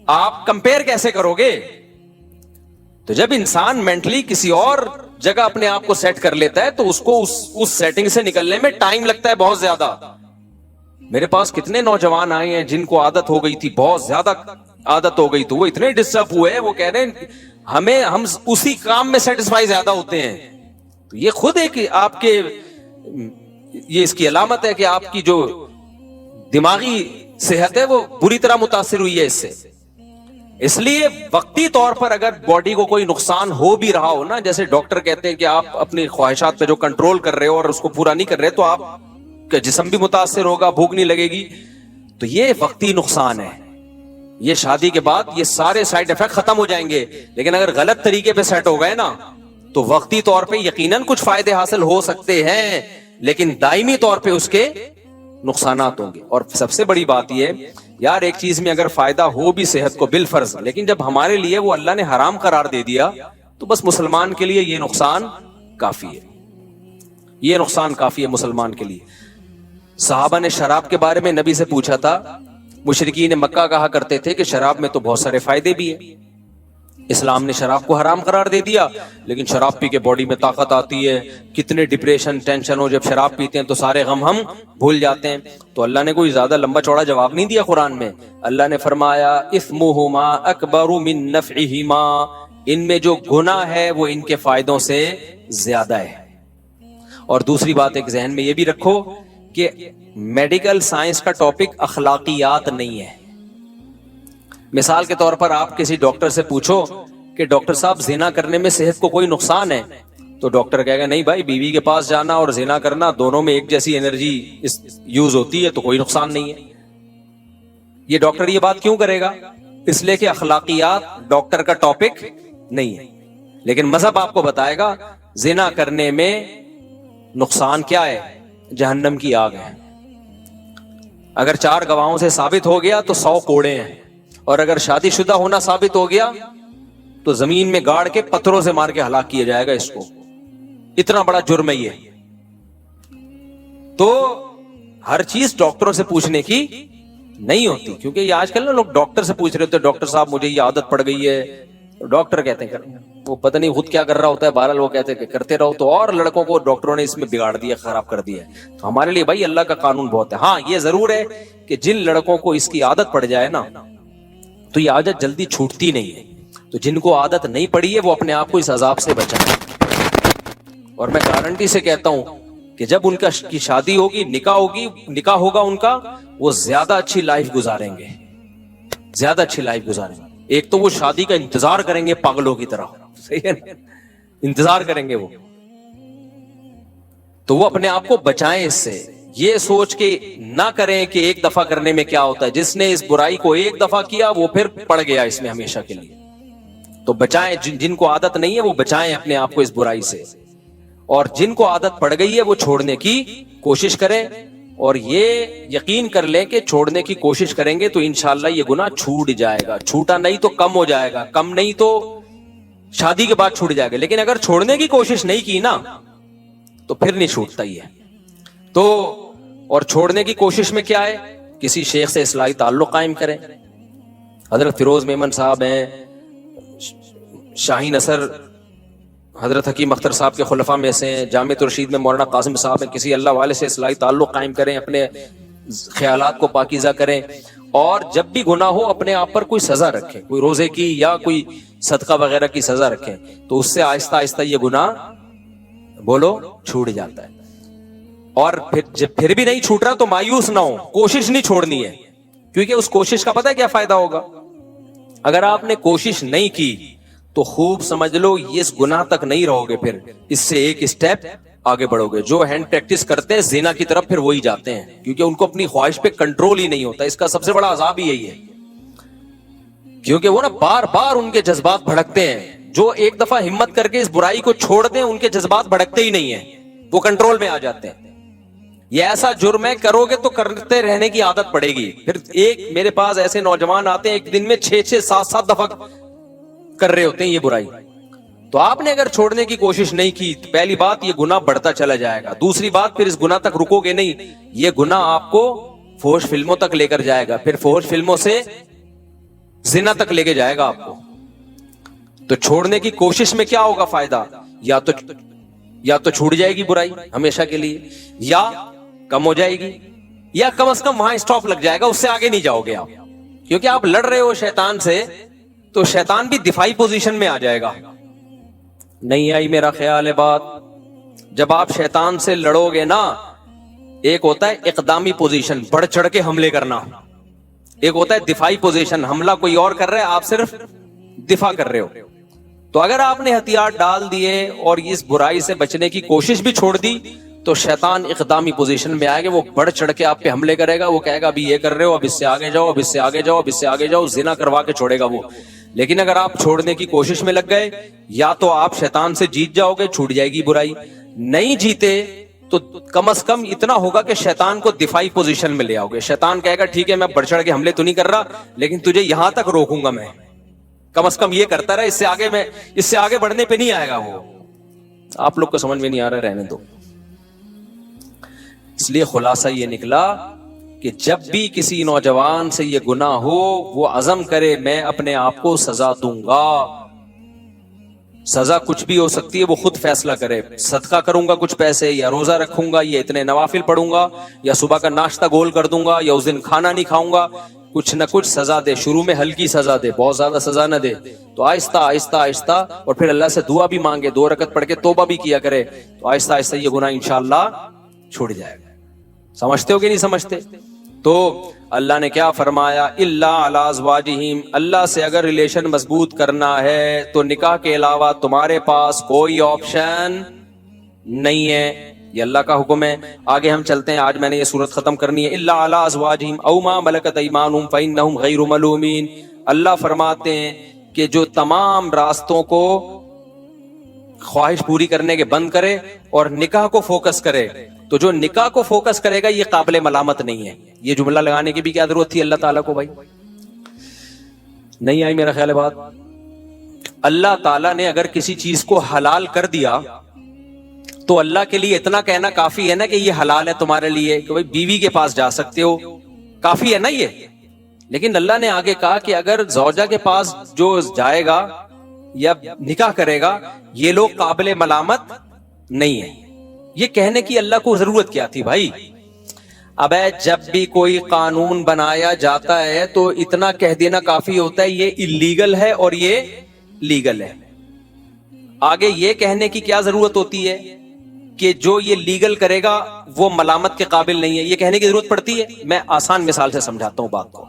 آپ کمپیئر کیسے کرو گے؟ تو جب انسان مینٹلی کسی اور جگہ اپنے آپ کو سیٹ کر لیتا ہے تو اس کو اس سیٹنگ سے نکلنے میں ٹائم لگتا ہے بہت زیادہ. میرے پاس کتنے نوجوان آئے ہیں جن کو عادت ہو گئی تھی، بہت زیادہ عادت ہو گئی، تو وہ اتنے ڈسٹرب ہوئے، وہ کہہ رہے ہیں ہم اسی کام میں سیٹسفائی زیادہ ہوتے ہیں. تو یہ خود ایک آپ کے یہ اس کی علامت ہے کہ آپ کی جو دماغی صحت ہے وہ بری طرح متاثر ہوئی ہے اس سے. اس لیے وقتی طور پر اگر باڈی کو کوئی نقصان ہو بھی رہا ہو نا، جیسے ڈاکٹر کہتے ہیں کہ آپ اپنی خواہشات پہ جو کنٹرول کر رہے ہو اور اس کو پورا نہیں کر رہے تو آپ کا جسم بھی متاثر ہوگا، بھوک نہیں لگے گی، تو یہ وقتی نقصان ہے. یہ شادی کے بعد یہ سارے سائیڈ افیکٹ ختم ہو جائیں گے. لیکن اگر غلط طریقے پہ سیٹ ہو گئے نا تو وقتی طور پہ یقیناً کچھ فائدے حاصل ہو سکتے ہیں، لیکن دائمی طور پہ اس کے نقصانات ہوں گے. اور سب سے بڑی بات یہ یار، ایک چیز میں اگر فائدہ ہو بھی صحت کو بالفرض، لیکن جب ہمارے لیے وہ اللہ نے حرام قرار دے دیا تو بس مسلمان کے لیے یہ نقصان کافی ہے. یہ نقصان کافی ہے مسلمان کے لیے. صحابہ نے شراب کے بارے میں نبی سے پوچھا تھا. مشرکین مکہ کہا کرتے تھے کہ شراب میں تو بہت سارے فائدے بھی ہیں. اسلام نے شراب کو حرام قرار دے دیا، لیکن شراب پی کے باڈی میں طاقت آتی ہے، کتنے ڈپریشن ٹینشن ہو، جب شراب پیتے ہیں تو سارے غم ہم بھول جاتے ہیں. تو اللہ نے کوئی زیادہ لمبا چوڑا جواب نہیں دیا قرآن میں. اللہ نے فرمایا اثمہما اکبر من نفعہما، ان میں جو گناہ ہے وہ ان کے فائدوں سے زیادہ ہے. اور دوسری بات ایک ذہن میں یہ بھی رکھو کہ میڈیکل سائنس کا ٹاپک اخلاقیات نہیں ہے. مثال کے طور پر آپ کسی ڈاکٹر سے پوچھو کہ ڈاکٹر صاحب زنا کرنے میں صحت کو کوئی نقصان ہے، تو ڈاکٹر کہے گا نہیں بھائی، بیوی کے پاس جانا اور زنا کرنا دونوں میں ایک جیسی انرجی یوز ہوتی ہے تو کوئی نقصان نہیں ہے. یہ ڈاکٹر یہ بات کیوں کرے گا؟ اس لیے کہ اخلاقیات ڈاکٹر کا ٹاپک نہیں ہے. لیکن مذہب آپ کو بتائے گا زنا کرنے میں نقصان کیا ہے، جہنم کی آگ ہے. اگر 4 گواہوں سے ثابت ہو گیا تو 100 کوڑے ہیں، اور اگر شادی شدہ ہونا ثابت ہو گیا تو زمین میں گاڑ کے پتھروں سے مار کے ہلاک کیا جائے گا اس کو. اتنا بڑا جرم ہے یہ. تو ہر چیز ڈاکٹروں سے پوچھنے کی نہیں ہوتی، کیونکہ یہ آج کل نا لوگ ڈاکٹر سے پوچھ رہے ہوتے ہیں ڈاکٹر صاحب مجھے یہ عادت پڑ گئی ہے. ڈاکٹر کہتے ہیں وہ پتہ نہیں خود کیا کر رہا ہوتا ہے، بہرحال وہ کہتے ہیں کہ کرتے رہو. تو اور لڑکوں کو ڈاکٹروں نے اس میں بگاڑ دیا، خراب کر دیا. تو ہمارے لیے بھائی اللہ کا قانون بہت ہے. ہاں یہ ضرور ہے کہ جن لڑکوں کو اس کی عادت پڑ جائے نا تو یہ عادت جلدی چھوٹتی نہیں ہے. تو جن کو عادت نہیں پڑی ہے وہ اپنے آپ کو اس عذاب سے بچائیں. اور میں گارنٹی سے کہتا ہوں کہ جب ان کی شادی ہوگی، نکاح ہوگا ان کا، وہ زیادہ اچھی لائف گزاریں گے، زیادہ اچھی لائف گزاریں گے. ایک تو وہ شادی کا انتظار کریں گے پاگلوں کی طرح، صحیح ہے نا؟ انتظار کریں گے وہ. تو وہ اپنے آپ کو بچائیں اس سے. یہ سوچ کے نہ کریں کہ ایک دفعہ کرنے میں کیا ہوتا ہے. جس نے اس برائی کو ایک دفعہ کیا وہ پھر پڑ گیا اس میں ہمیشہ کے لیے. تو بچائیں، جن کو عادت نہیں ہے وہ بچائیں اپنے آپ کو اس برائی سے، اور جن کو عادت پڑ گئی ہے وہ چھوڑنے کی کوشش کریں، اور یہ یقین کر لیں کہ چھوڑنے کی کوشش کریں گے تو انشاءاللہ یہ گناہ چھوٹ جائے گا، چھوٹا نہیں تو کم ہو جائے گا، کم نہیں تو شادی کے بعد چھوٹ جائے گا، لیکن اگر چھوڑنے کی کوشش نہیں کی نا تو پھر نہیں چھوٹتا ہی ہے۔ تو اور چھوڑنے کی کوشش میں کیا ہے، کسی شیخ سے اصلاحی تعلق قائم کریں، حضرت فیروز میمن صاحب ہیں، شاہین اثر حضرت حکیم اختر صاحب کے خلفاء میں سے ہیں، جامع الرشید میں مولانا قاسم صاحب ہیں، کسی اللہ والے سے اصلاحی تعلق قائم کریں، اپنے خیالات کو پاکیزہ کریں، اور جب بھی گناہ ہو اپنے آپ پر کوئی سزا رکھیں، کوئی روزے کی یا کوئی صدقہ وغیرہ کی سزا رکھیں، تو اس سے آہستہ آہستہ یہ گناہ بولو چھوٹ جاتا ہے۔ اور پھر بھی نہیں چھوٹ رہا تو مایوس نہ ہو، کوشش نہیں چھوڑنی ہے، کیونکہ اس کوشش کا پتہ ہے کیا فائدہ ہوگا، اگر آپ نے کوشش نہیں کی تو خوب سمجھ لو اس گناہ تک نہیں رہو گے، پھر اس سے ایک اسٹیپ آگے بڑھو گے۔ جو ہینڈ پریکٹس کرتے ہیں زنا کی طرف پھر وہی جاتے ہیں، کیونکہ ان کو اپنی خواہش پہ کنٹرول ہی نہیں ہوتا، اس کا سب سے بڑا عذاب ہی یہی ہے، کیونکہ وہ نا بار بار ان کے جذبات بھڑکتے ہیں، جو ایک دفعہ ہمت کر کے اس برائی کو چھوڑ دیں ان کے جذبات بھڑکتے ہی نہیں ہیں، وہ کنٹرول میں آ جاتے ہیں۔ یہ ایسا جرم ہے کرو گے تو کرتے رہنے کی عادت پڑے گی، پھر میرے پاس ایسے نوجوان آتے ہیں ایک دن میں 6 7 دفعہ کر رہے ہوتے ہیں یہ برائی۔ تو آپ نے اگر چھوڑنے کی کوشش نہیں کی، پہلی بات یہ گناہ بڑھتا چلا جائے گا، دوسری بات پھر اس گناہ تک رکو گے نہیں، یہ گناہ آپ کو فحش فلموں تک لے کر جائے گا، پھر فحش فلموں سے زنا تک لے کے جائے گا آپ کو۔ تو چھوڑنے کی کوشش میں کیا ہوگا فائدہ، یا تو چھوٹ جائے گی برائی ہمیشہ کے لیے، یا کم ہو جائے گی، یا کم از کم وہاں اسٹاپ لگ جائے گا، اس سے آگے نہیں جاؤ گے آپ، کیونکہ آپ لڑ رہے ہو شیطان سے تو شیطان بھی دفاعی پوزیشن میں آ جائے گا۔ نہیں آئی میرا خیال ہے بات؟ جب آپ شیطان سے لڑو گے نا، ایک ہوتا ہے اقدامی پوزیشن، بڑھ چڑھ کے حملے کرنا، ایک ہوتا ہے دفاعی پوزیشن، حملہ کوئی اور کر رہا ہے آپ صرف دفاع کر رہے ہو۔ تو اگر آپ نے ہتھیار ڈال دیے اور اس برائی سے بچنے کی کوشش بھی چھوڑ دی تو شیطان اقدامی پوزیشن میں آئے گا، وہ بڑھ چڑھ کے آپ پہ حملے کرے گا، وہ کہے گا ابھی یہ کر رہے ہو، اب اس سے آگے جاؤ، اب اس سے آگے جاؤ، اب اس سے آگے جاؤ، زنا کروا کے چھوڑے گا وہ۔ لیکن اگر آپ چھوڑنے کی کوشش میں لگ گئے، یا تو آپ شیطان سے جیت جاؤ گے، چھوٹ جائے گی برائی، نہیں جیتے تو کم از کم اتنا ہوگا کہ شیطان کو دفاعی پوزیشن میں لے آؤ گے۔ شیطان کہے گا ٹھیک ہے میں بڑھ چڑھ کے حملے تو نہیں کر رہا، لیکن تجھے یہاں تک روکوں گا میں، کم از کم یہ کرتا رہا، اس سے آگے بڑھنے پہ نہیں آئے گا وہ۔ آپ لوگ کو سمجھ میں نہیں آ رہا، رہنے دو۔ اس لیے خلاصہ یہ نکلا کہ جب بھی کسی نوجوان سے یہ گناہ ہو وہ عزم کرے میں اپنے آپ کو سزا دوں گا، سزا کچھ بھی ہو سکتی ہے، وہ خود فیصلہ کرے، صدقہ کروں گا کچھ پیسے، یا روزہ رکھوں گا، یا اتنے نوافل پڑھوں گا، یا صبح کا ناشتہ گول کر دوں گا، یا اس دن کھانا نہیں کھاؤں گا، کچھ نہ کچھ سزا دے، شروع میں ہلکی سزا دے، بہت زیادہ سزا نہ دے، تو آہستہ آہستہ آہستہ، اور پھر اللہ سے دعا بھی مانگے، 2 رکعت پڑھ کے توبہ بھی کیا کرے، تو آہستہ آہستہ یہ گناہ انشاءاللہ چھوٹ جائے گا۔ سمجھتے ہو کہ نہیں سمجھتے؟ تو اللہ نے کیا فرمایا، الا علی ازواجہم، اللہ سے اگر ریلیشن مضبوط کرنا ہے تو نکاح کے علاوہ تمہارے پاس کوئی آپشن نہیں ہے، یہ اللہ کا حکم ہے۔ آگے ہم چلتے ہیں، آج میں نے یہ سورت ختم کرنی ہے۔ الا علی ازواجہم او ما ملکت ایمانہم فانہم غیر ملومین، اللہ فرماتے ہیں کہ جو تمام راستوں کو خواہش پوری کرنے کے بند کرے اور نکاح کو فوکس کرے، تو جو نکاح کو فوکس کرے گا یہ قابل ملامت نہیں ہے۔ یہ جملہ لگانے کی بھی کیا ضرورت تھی اللہ تعالیٰ کو؟ بھائی نہیں آئی میرا خیال ہے بات؟ اللہ تعالیٰ نے اگر کسی چیز کو حلال کر دیا تو اللہ کے لیے اتنا کہنا کافی ہے نا کہ یہ حلال ہے تمہارے لیے، کہ بھائی بیوی کے پاس جا سکتے ہو، کافی ہے نا یہ۔ لیکن اللہ نے آگے کہا کہ اگر زوجہ کے پاس جو جائے گا یا نکاح کرے گا یہ لوگ قابل ملامت نہیں ہے۔ یہ کہنے کی اللہ کو ضرورت کیا تھی بھائی؟ اب جب بھی کوئی قانون بنایا جاتا ہے تو اتنا کہہ دینا کافی ہوتا ہے یہ اللیگل ہے اور یہ لیگل ہے۔ آگے یہ کہنے کی کیا ضرورت ہوتی ہے کہ جو یہ لیگل کرے گا وہ ملامت کے قابل نہیں ہے، یہ کہنے کی ضرورت پڑتی ہے؟ میں آسان مثال سے سمجھاتا ہوں بات کو۔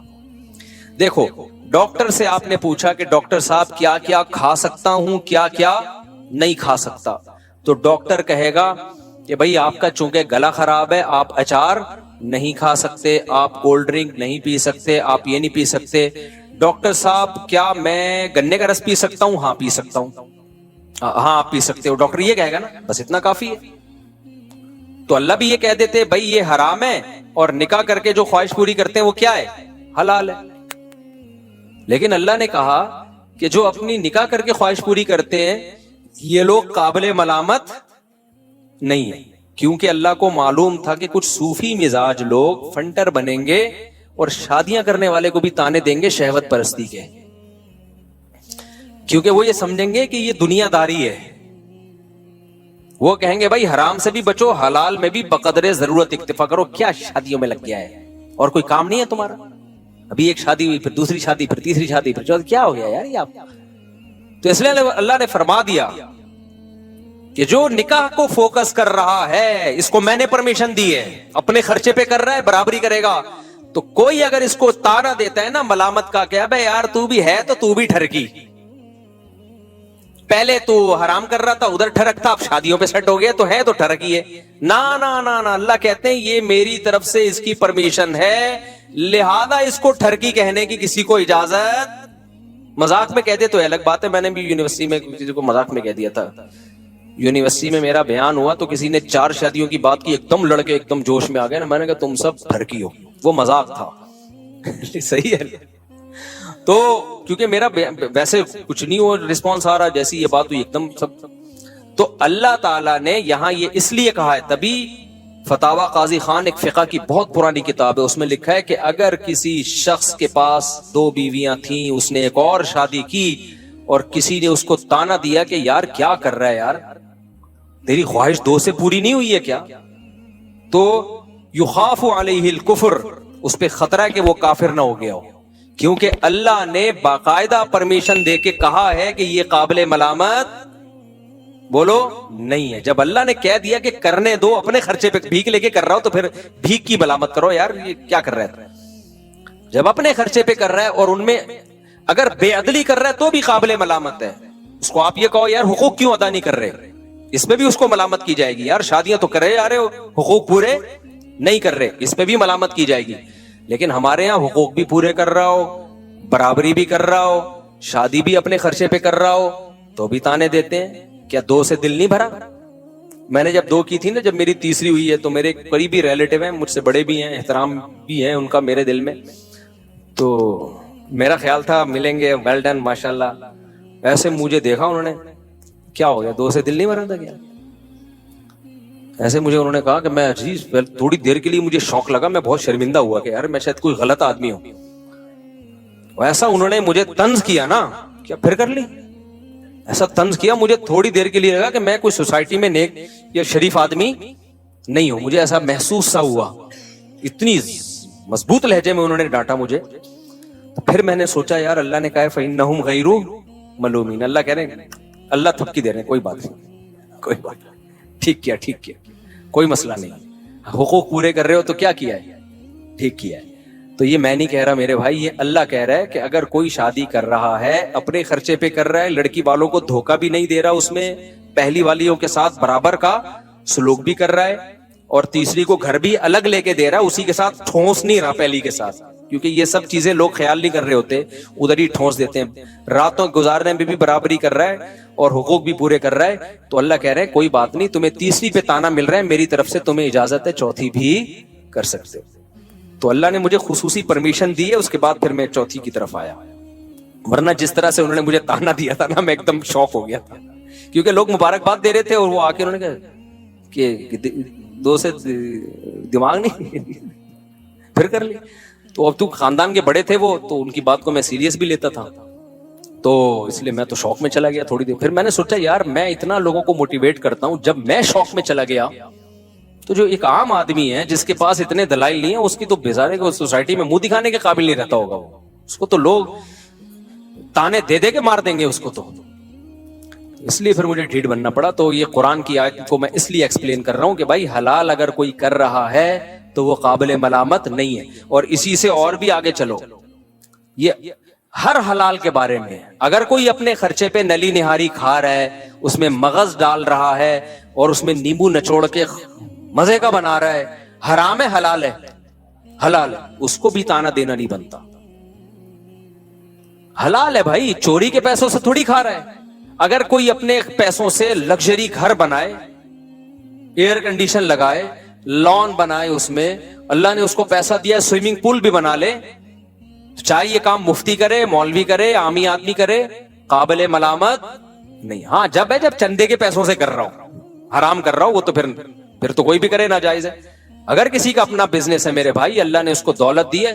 دیکھو، ڈاکٹر سے آپ نے پوچھا کہ ڈاکٹر صاحب کیا کیا کھا سکتا ہوں، کیا کیا نہیں کھا سکتا، تو ڈاکٹر کہے گا کہ بھائی آپ کا چونکہ گلا خراب ہے آپ اچار نہیں کھا سکتے، آپ کولڈ ڈرنک نہیں پی سکتے، آپ یہ نہیں پی سکتے۔ ڈاکٹر صاحب کیا میں گنے کا رس پی سکتا ہوں؟ ہاں پی سکتا ہوں. ہاں آپ پی سکتے ہو. ڈاکٹر یہ کہے گا نا بس اتنا کافی ہے. تو اللہ بھی یہ کہہ دیتے بھائی یہ حرام ہے اور نکاح کر کے جو خواہش پوری کرتے ہیں وہ کیا ہے؟ حلال ہے. لیکن اللہ نے کہا کہ جو اپنی نکاح کر کے خواہش پوری کرتے ہیں یہ لوگ قابل ملامت نہیں ہے، کیونکہ اللہ کو معلوم تھا کہ کچھ صوفی مزاج لوگ فنٹر بنیں گے اور شادیاں کرنے والے کو بھی تانے دیں گے شہوت پرستی کے، کیونکہ وہ یہ سمجھیں گے کہ یہ دنیا داری ہے. وہ کہیں گے بھائی حرام سے بھی بچو، حلال میں بھی بقدر ضرورت اکتفا کرو. کیا شادیوں میں لگ گیا ہے اور کوئی کام نہیں ہے تمہارا؟ ابھی ایک شادی ہوئی، پھر دوسری شادی، پھر تیسری شادی، پھر چوتھی. کیا ہو گیا یار یہ آپ؟ تو اس لیے اللہ نے فرما دیا کہ جو نکاح کو فوکس کر رہا ہے اس کو میں نے پرمیشن دی ہے، اپنے خرچے پہ کر رہا ہے، برابری کرے گا. تو کوئی اگر اس کو تانا دیتا ہے نا ملامت کا کہ ابے یار تو بھی ہے تو تو بھی ٹھرکی، پہلے تو حرام کر رہا تھا ادھر ٹھرک تھا، اب شادیوں پہ سیٹ ہو گیا تو ہے تو ٹھرکی ہے. نا نا نا نا، اللہ کہتے ہیں یہ میری طرف سے اس کی پرمیشن ہے، لہذا اس کو ٹھرکی کہنے کی کسی کو اجازت. مذاق میں کہتے تو الگ بات ہے، میں نے بھی یونیورسٹی میں کسی کو مذاق میں کہہ دیا تھا. یونیورسٹی میں میرا بیان ہوا تو کسی نے 4 شادیوں کی بات کی، ایک دم لڑکے ایک دم جوش میں آ گئے نا. میں نے کہا تم سب ٹھرکی ہو، وہ مذاق تھا. صحیح ہے. تو کیونکہ میرا ویسے کچھ نہیں ہو رسپانس آ رہا، جیسی یہ بات ہوئی ایک دم سب. تو اللہ تعالیٰ نے یہاں یہ اس لیے کہا ہے، تبھی فتاوی قاضی خان ایک فقہ کی بہت پرانی کتاب ہے، اس میں لکھا ہے کہ اگر کسی شخص کے پاس 2 بیویاں تھیں، اس نے ایک اور شادی کی اور کسی نے اس کو تانا دیا کہ یار کیا کر رہا ہے یار، تیری خواہش 2 سے پوری نہیں ہوئی ہے کیا؟ تو یخاف علیہ الکفر، اس پہ خطرہ ہے کہ وہ کافر نہ ہو گیا ہو، کیونکہ اللہ نے باقاعدہ پرمیشن دے کے کہا ہے کہ یہ قابل ملامت بولو نہیں ہے. جب اللہ نے کہہ دیا کہ کرنے دو، اپنے خرچے پہ بھیک لے کے کر رہا ہو تو پھر بھیک کی ملامت کرو یار یہ کیا کر رہا ہے. جب اپنے خرچے پہ کر رہا ہے اور ان میں اگر بے عدلی کر رہا ہے تو بھی قابل ملامت ہے. اس کو آپ یہ کہو یار حقوق کیوں ادا نہیں کر رہے، اس میں بھی اس کو ملامت کی جائے گی. یار شادیاں تو کر رہے آ رہے ہو، حقوق پورے نہیں کر رہے، اس پہ بھی ملامت کی جائے گی. لیکن ہمارے ہاں حقوق بھی پورے کر رہا ہو، برابری بھی کر رہا ہو، شادی بھی اپنے خرچے پہ کر رہا ہو تو بھی تانے دیتے ہیں. کیا 2 سے دل نہیں بھرا؟ میں نے جب 2 کی تھی نا، جب میری تیسری ہوئی ہے تو میرے قریبی ریلیٹیو ہیں، مجھ سے بڑے بھی ہیں، احترام بھی ہے ان کا میرے دل میں، تو میرا خیال تھا ملیں گے، ویل ڈن ماشاءاللہ. ایسے مجھے دیکھا انہوں نے، کیا ہو گیا 2 سے دل نہیں بھرا تھا کیا؟ ایسے مجھے انہوں نے کہا کہ میں عزیز تھوڑی دیر کے لیے مجھے شوق لگا، میں بہت شرمندہ ہوا کہ یار میں شاید کوئی غلط آدمی ہوں. ایسا انہوں نے مجھے طنز کیا نا، کیا پھر کر لی، ایسا طنز کیا مجھے تھوڑی دیر کے لیے لگا کہ میں کوئی سوسائٹی میں نیک یا شریف آدمی نہیں ہوں. مجھے ایسا محسوس سا ہوا، اتنی مضبوط لہجے میں انہوں نے ڈانٹا مجھے. پھر میں نے سوچا یار اللہ نے کہا ہے فَإِنَّهُمْ غَيْرُ مَلُومِينَ، اللہ کہہ رہے ہیں اللہ تھپکی دے رہے ہیں، کوئی بات نہیں، کوئی بات نہیں، ٹھیک کیا ٹھیک کیا، کوئی مسئلہ نہیں. حقوق پورے کر رہے ہو تو کیا کیا ہے، ٹھیک کیا ہے. تو یہ میں نہیں کہہ رہا میرے بھائی، یہ اللہ کہہ رہا ہے کہ اگر کوئی شادی کر رہا ہے اپنے خرچے پہ کر رہا ہے، لڑکی والوں کو دھوکہ بھی نہیں دے رہا، اس میں پہلی والیوں کے ساتھ برابر کا سلوک بھی کر رہا ہے اور تیسری کو گھر بھی الگ لے کے دے رہا ہے، اسی کے ساتھ ٹھونس نہیں رہا پہلی کے ساتھ، کیونکہ یہ سب چیزیں لوگ خیال نہیں کر رہے ہوتے، ادھر ہی ٹھونس دیتے ہیں. راتوں گزارنے میں بھی برابری کر رہا ہے اور حقوق بھی پورے کر رہا ہے. تو اللہ کہہ رہے ہیں کوئی بات نہیں، تمہیں تیسری پہ تانا مل رہا ہے، میری طرف سے تمہیں اجازت ہے چوتھی بھی کر سکتے ہو. تو اللہ نے مجھے خصوصی پرمیشن دی ہے، اس کے بعد پھر میں چوتھی کی طرف آیا. ورنہ جس طرح سے انہوں نے مجھے تانا دیا تھا نا، میں ایک دم شوق ہو گیا تھا، کیونکہ لوگ مبارکباد دے رہے تھے اور وہ آ کے انہوں نے کہا کہ 2 سے دماغ نہیں پھر کر لی. تو اب تو خاندان کے بڑے تھے وہ، تو ان کی بات کو میں سیریس بھی لیتا تھا، تو اس لیے میں تو شوق میں چلا گیا تھوڑی دیر. پھر میں نے سوچا یار میں اتنا لوگوں کو موٹیویٹ کرتا ہوں، جب میں شوق میں چلا گیا تو جو ایک عام آدمی ہے جس کے پاس اتنے دلائل نہیں ہیں، اس کی تو بیزارے کو سوسائٹی میں منہ دکھانے کے قابل نہیں رہتا ہوگا، وہ اس کو تو لوگ تانے دے دے کے مار دیں گے اس کو. تو اس لیے پھر مجھے ڈھیٹ بننا پڑا. تو یہ قرآن کی آیت کو میں اس لیے ایکسپلین کر رہا ہوں کہ بھائی حلال اگر کوئی کر رہا ہے تو وہ قابل ملامت نہیں ہے. اور اسی سے اور بھی آگے چلو، یہ ہر حلال کے بارے میں اگر کوئی اپنے خرچے پہ نلی نہاری کھا رہا ہے، اس میں مغز ڈال رہا ہے اور اس میں نیمبو نچوڑ کے مزے کا بنا رہا ہے، حرام ہے حلال ہے، حلال ہے، اس کو بھی تانا دینا نہیں بنتا. حلال ہے بھائی, چوری کے پیسوں سے تھوڑی کھا رہا ہے. اگر کوئی اپنے پیسوں سے لگژری گھر بنائے, ایئر کنڈیشن لگائے, لان بنائے, اس میں اللہ نے اس کو پیسہ دیا, سوئمنگ پول بھی بنا لے, چاہے یہ کام مفتی کرے, مولوی کرے, عامی آدمی کرے, قابل ملامت نہیں. ہاں جب چندے کے پیسوں سے کر رہا ہوں, حرام کر رہا ہوں, وہ تو پھر تو کوئی بھی کرے ناجائز ہے. اگر کسی کا اپنا بزنس ہے میرے بھائی, اللہ نے اس کو دولت دی ہے,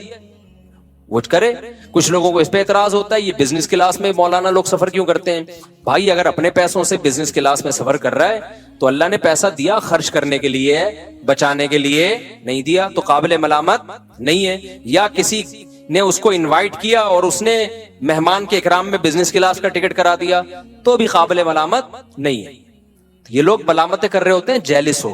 وہ کرے. کچھ لوگوں کو اس پہ اعتراض ہوتا ہے یہ بزنس کلاس میں مولانا لوگ سفر کیوں کرتے ہیں. بھائی اگر اپنے پیسوں سے بزنس کلاس میں سفر کر رہا ہے تو اللہ نے پیسہ دیا خرچ کرنے کے لیے, بچانے کے لیے نہیں دیا, تو قابل ملامت نہیں ہے. یا کسی نے اس کو انوائٹ کیا اور اس نے مہمان کے اکرام میں بزنس کلاس کا ٹکٹ کرا دیا تو بھی قابل ملامت نہیں ہے. یہ لوگ ملامتیں کر رہے ہوتے ہیں جیلس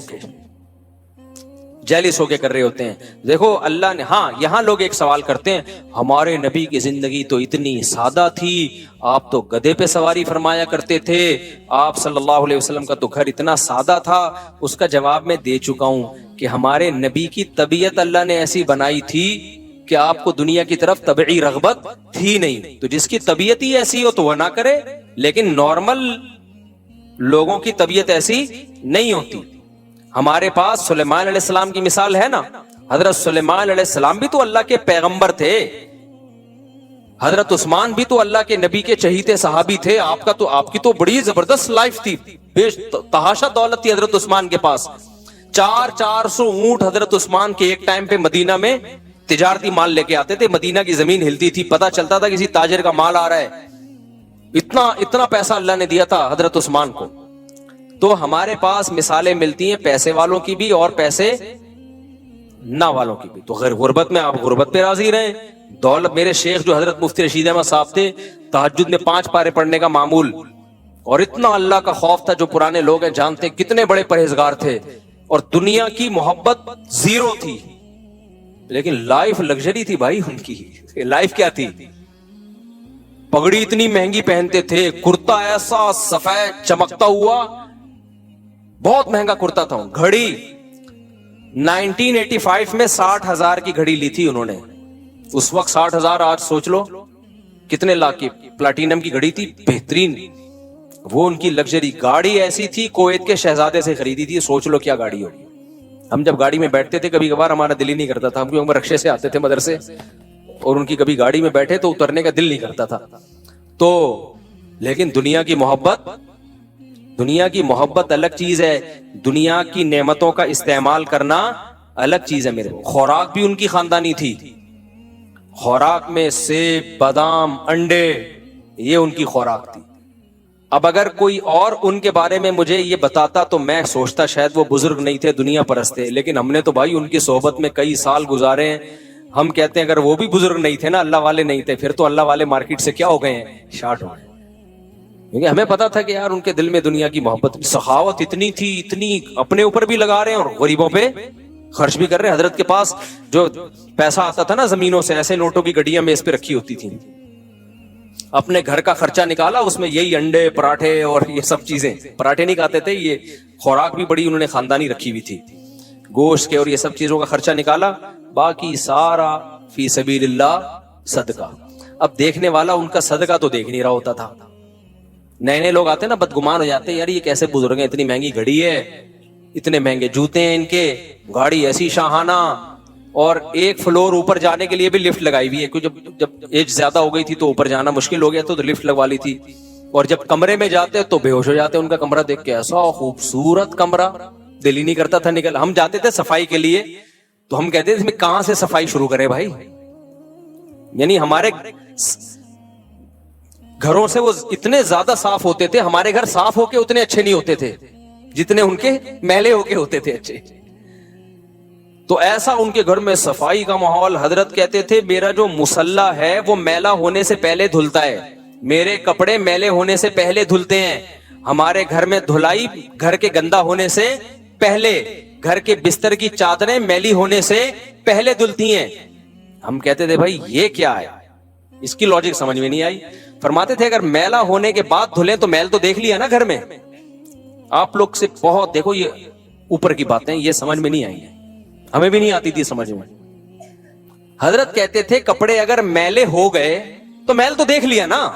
ہو کے کر رہے ہوتے ہیں. دیکھو اللہ نے, ہاں یہاں لوگ ایک سوال کرتے ہیں, ہمارے نبی کی زندگی تو اتنی سادہ تھی, آپ تو گدھے پہ سواری فرمایا کرتے تھے, آپ صلی اللہ علیہ وسلم کا تو گھر اتنا سادہ تھا. اس کا جواب میں دے چکا ہوں کہ ہمارے نبی کی طبیعت اللہ نے ایسی بنائی تھی کہ آپ کو دنیا کی طرف طبعی رغبت تھی نہیں. تو جس کی طبیعت ہی ایسی ہو تو وہ نہ کرے, لیکن نارمل لوگوں کی طبیعت ایسی نہیں ہوتی. ہمارے پاس سلیمان علیہ السلام کی مثال ہے نا. حضرت سلیمان علیہ السلام بھی تو اللہ کے پیغمبر تھے, حضرت عثمان بھی تو اللہ کے نبی کے چہیتے صحابی تھے. آپ کی تو بڑی زبردست لائف تھی, بے تحاشا دولت تھی حضرت عثمان کے پاس. 400 اونٹ حضرت عثمان کے ایک ٹائم پہ مدینہ میں تجارتی مال لے کے آتے تھے. مدینہ کی زمین ہلتی تھی, پتہ چلتا تھا کسی تاجر کا مال آ رہا ہے. اتنا پیسہ اللہ نے دیا تھا حضرت عثمان کو. تو ہمارے پاس مثالیں ملتی ہیں پیسے والوں کی بھی اور پیسے نہ والوں کی بھی. تو غیر غربت میں آپ غربت پہ راضی رہیں. دولت, میرے شیخ جو حضرت مفتی رشید احمد صاحب تھے, تہجد میں 5 پارے پڑھنے کا معمول, اور اتنا اللہ کا خوف تھا. جو پرانے لوگ ہیں جانتے ہیں کتنے بڑے پرہیزگار تھے, اور دنیا کی محبت زیرو تھی, لیکن لائف لگژری تھی بھائی. ان کی لائف کیا تھی, پگڑی اتنی مہنگی پہنتے تھے, کرتا ایسا سفید چمکتا ہوا, بہت مہنگا کرتا تھا. گھڑی 1985 میں 60,000 کی گھڑی لی تھی انہوں نے. اس وقت 60,000, آج سوچ لو کتنے لاکھ کی پلاٹینم کی گھڑی تھی, بہترین. وہ ان کی لگژری. گاڑی ایسی تھی کویت کے شہزادے سے خریدی تھی. سوچ لو کیا گاڑی ہوگی. ہم جب گاڑی میں بیٹھتے تھے کبھی کبھار ہمارا دل ہی نہیں کرتا تھا, ہم کیونکہ رکشے سے آتے تھے مدرسے, اور ان کی کبھی گاڑی میں بیٹھے تو اترنے کا دل نہیں کرتا تھا. تو لیکن دنیا کی محبت الگ چیز ہے, دنیا کی نعمتوں کا استعمال کرنا الگ چیز ہے. میرے خوراک بھی ان کی خاندانی تھی, خوراک میں سیب, بادام, انڈے, یہ ان کی خوراک تھی. اب اگر کوئی اور ان کے بارے میں مجھے یہ بتاتا تو میں سوچتا شاید وہ بزرگ نہیں تھے, دنیا پرست تھے. لیکن ہم نے تو بھائی ان کی صحبت میں کئی سال گزارے ہیں. ہم کہتے ہیں اگر وہ بھی بزرگ نہیں تھے نا, اللہ والے نہیں تھے, پھر تو اللہ والے مارکیٹ سے کیا ہو گئے ہیں, شارٹ ہو گئے. کیونکہ ہمیں پتا تھا کہ یار ان کے دل میں دنیا کی محبت, سخاوت اتنی تھی, اتنی اپنے اوپر بھی لگا رہے ہیں اور غریبوں پہ خرچ بھی کر رہے ہیں. حضرت کے پاس جو پیسہ آتا تھا نا زمینوں سے, ایسے نوٹوں کی گڈیاں میں اس پہ رکھی ہوتی تھی. اپنے گھر کا خرچہ نکالا, اس میں یہی انڈے, پراٹھے اور یہ سب چیزیں. پراٹھے نہیں کھاتے تھے, یہ خوراک بھی بڑی انہوں نے خاندانی رکھی ہوئی تھی, گوشت کے اور یہ سب چیزوں کا خرچہ نکالا, باقی سارا فی سبیل اللہ صدقہ. اب دیکھنے والا ان کا صدقہ تو دیکھ نہیں رہا ہوتا تھا. نئے لوگ آتے نا بدگمان ہو جاتے ہیں, یار یہ کیسے بزرگ ہیں, اتنی مہنگی گھڑی ہے, اتنے مہنگے جوتے ہیں ان کے, گاڑی ایسی شاہانہ, اور ایک فلور اوپر جانے کے لیے بھی لفٹ لگائی ہوئی ہے. کیونکہ جب ایج زیادہ ہو گئی تھی تو اوپر جانا مشکل ہو گیا تو لفٹ لگوا لی تھی. اور جب کمرے میں جاتے تو بے ہوش ہو جاتے. ان کا کمرہ دیکھ کے, ایسا خوبصورت کمرہ, دل ہی نہیں کرتا تھا نکل. ہم جاتے تھے صفائی کے لیے تو ہم کہتے تھے کہاں سے صفائی شروع کرے بھائی. یعنی ہمارے گھروں سے وہ اتنے زیادہ صاف ہوتے تھے, ہمارے گھر صاف ہو کے اتنے اچھے نہیں ہوتے تھے جتنے ان کے میلے ہو کے ہوتے تھے اچھے. تو ایسا ان کے گھر میں صفائی کا ماحول. حضرت کہتے تھے میرا جو مصلی ہے وہ میلا ہونے سے پہلے دھلتا ہے, میرے کپڑے میلے ہونے سے پہلے دھلتے ہیں. ہمارے گھر میں دھلائی گھر کے گندا ہونے سے پہلے, گھر کے بستر کی چادریں میلی ہونے سے پہلے دھلتی ہیں. ہم کہتے تھے بھائی یہ کیا ہے, اس کی لاجک سمجھ میں نہیں آئی. فرماتے تھے اگر میلا ہونے کے بعد دھلیں تو میل تو دیکھ لیا نا گھر میں. آپ لوگ سے بہت دیکھو یہ اوپر کی باتیں, یہ سمجھ میں نہیں آئی ہیں, ہمیں بھی نہیں آتی تھی سمجھ میں. حضرت کہتے تھے کپڑے اگر میلے ہو گئے تو میل تو دیکھ لیا نا.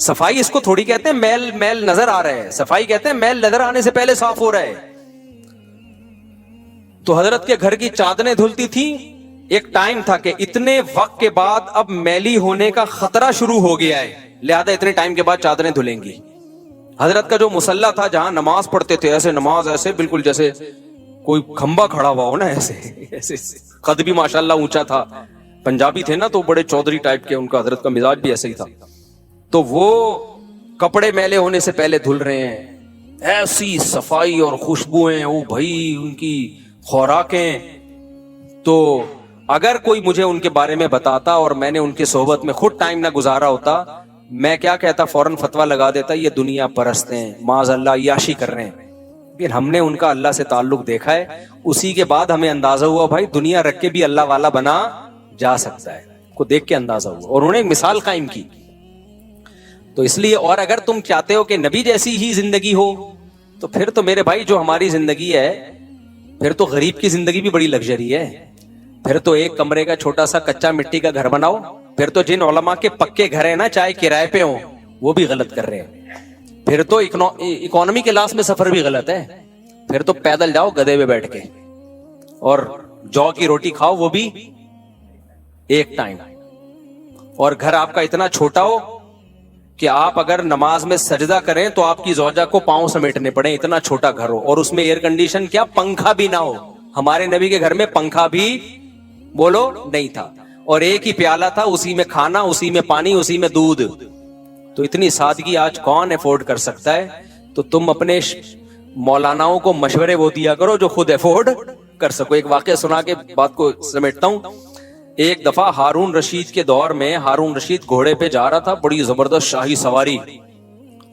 صفائی اس کو تھوڑی کہتے ہیں میل میل نظر آ رہا ہے, صفائی کہتے ہیں میل نظر آنے سے پہلے صاف ہو رہا ہے. تو حضرت کے گھر کی چادریں دھلتی تھی, ایک ٹائم تھا کہ اتنے وقت کے بعد اب میلی ہونے کا خطرہ شروع ہو گیا ہے, لہذا اتنے ٹائم کے بعد چادریں دھلیں گی. حضرت کا جو مصلی تھا جہاں نماز پڑھتے تھے, ایسے نماز ایسے بالکل جیسے کوئی کھمبا کھڑا ہوا ہو نا, ایسے قد بھی ماشاءاللہ اونچا تھا. پنجابی تھے نا تو بڑے چودھری ٹائپ کے, ان کا حضرت کا مزاج بھی ایسے ہی تھا. تو وہ کپڑے میلے ہونے سے پہلے دھل رہے ہیں, ایسی صفائی اور خوشبوئیں, او بھائی ان کی خوراکیں. تو اگر کوئی مجھے ان کے بارے میں بتاتا اور میں نے ان کی صحبت میں خود ٹائم نہ گزارا ہوتا, میں کیا کہتا, فوراً فتویٰ لگا دیتا یہ دنیا پرست ہیں, معاذ اللہ عیاشی کر رہے ہیں. لیکن ہم نے ان کا اللہ سے تعلق دیکھا ہے, اسی کے بعد ہمیں اندازہ ہوا بھائی دنیا رکھ کے بھی اللہ والا بنا جا سکتا ہے, کو دیکھ کے اندازہ ہوا, اور انہوں نے ایک مثال قائم کی. تو اس لیے, اور اگر تم چاہتے ہو کہ نبی جیسی ہی زندگی ہو تو پھر تو میرے بھائی جو ہماری زندگی ہے, پھر تو غریب کی زندگی بھی بڑی لگژری ہے. پھر تو ایک کمرے کا چھوٹا سا کچا مٹی کا گھر بناؤ. پھر تو جن علماء کے پکے گھر ہیں نا, چاہے کرائے پہ ہوں, وہ بھی غلط کر رہے ہیں. پھر تو اکانومی کلاس میں سفر بھی غلط ہے. پھر تو پیدل جاؤ گدھے پہ بیٹھ کے, اور جو کی روٹی کھاؤ وہ بھی ایک ٹائم. اور گھر آپ کا اتنا چھوٹا ہو کہ آپ اگر نماز میں سجدہ کریں تو آپ کی زوجہ کو پاؤں سمیٹنے پڑے, اتنا چھوٹا گھر ہو, اور اس میں ایئر کنڈیشن کیا, پنکھا بھی نہ ہو. ہمارے نبی کے گھر میں پنکھا بھی بولو نہیں تھا, اور ایک ہی پیالہ تھا, اسی میں کھانا, اسی میں پانی, اسی میں دودھ. تو اتنی سادگی آج کون افورڈ کر سکتا ہے؟ تو تم اپنے مولاناؤں کو مشورے وہ دیا کرو جو خود افورڈ کر سکو. ایک واقعہ سنا کے بات کو سمیٹتا ہوں. ایک دفعہ ہارون رشید کے دور میں ہارون رشید گھوڑے پہ جا رہا تھا, بڑی زبردست شاہی سواری.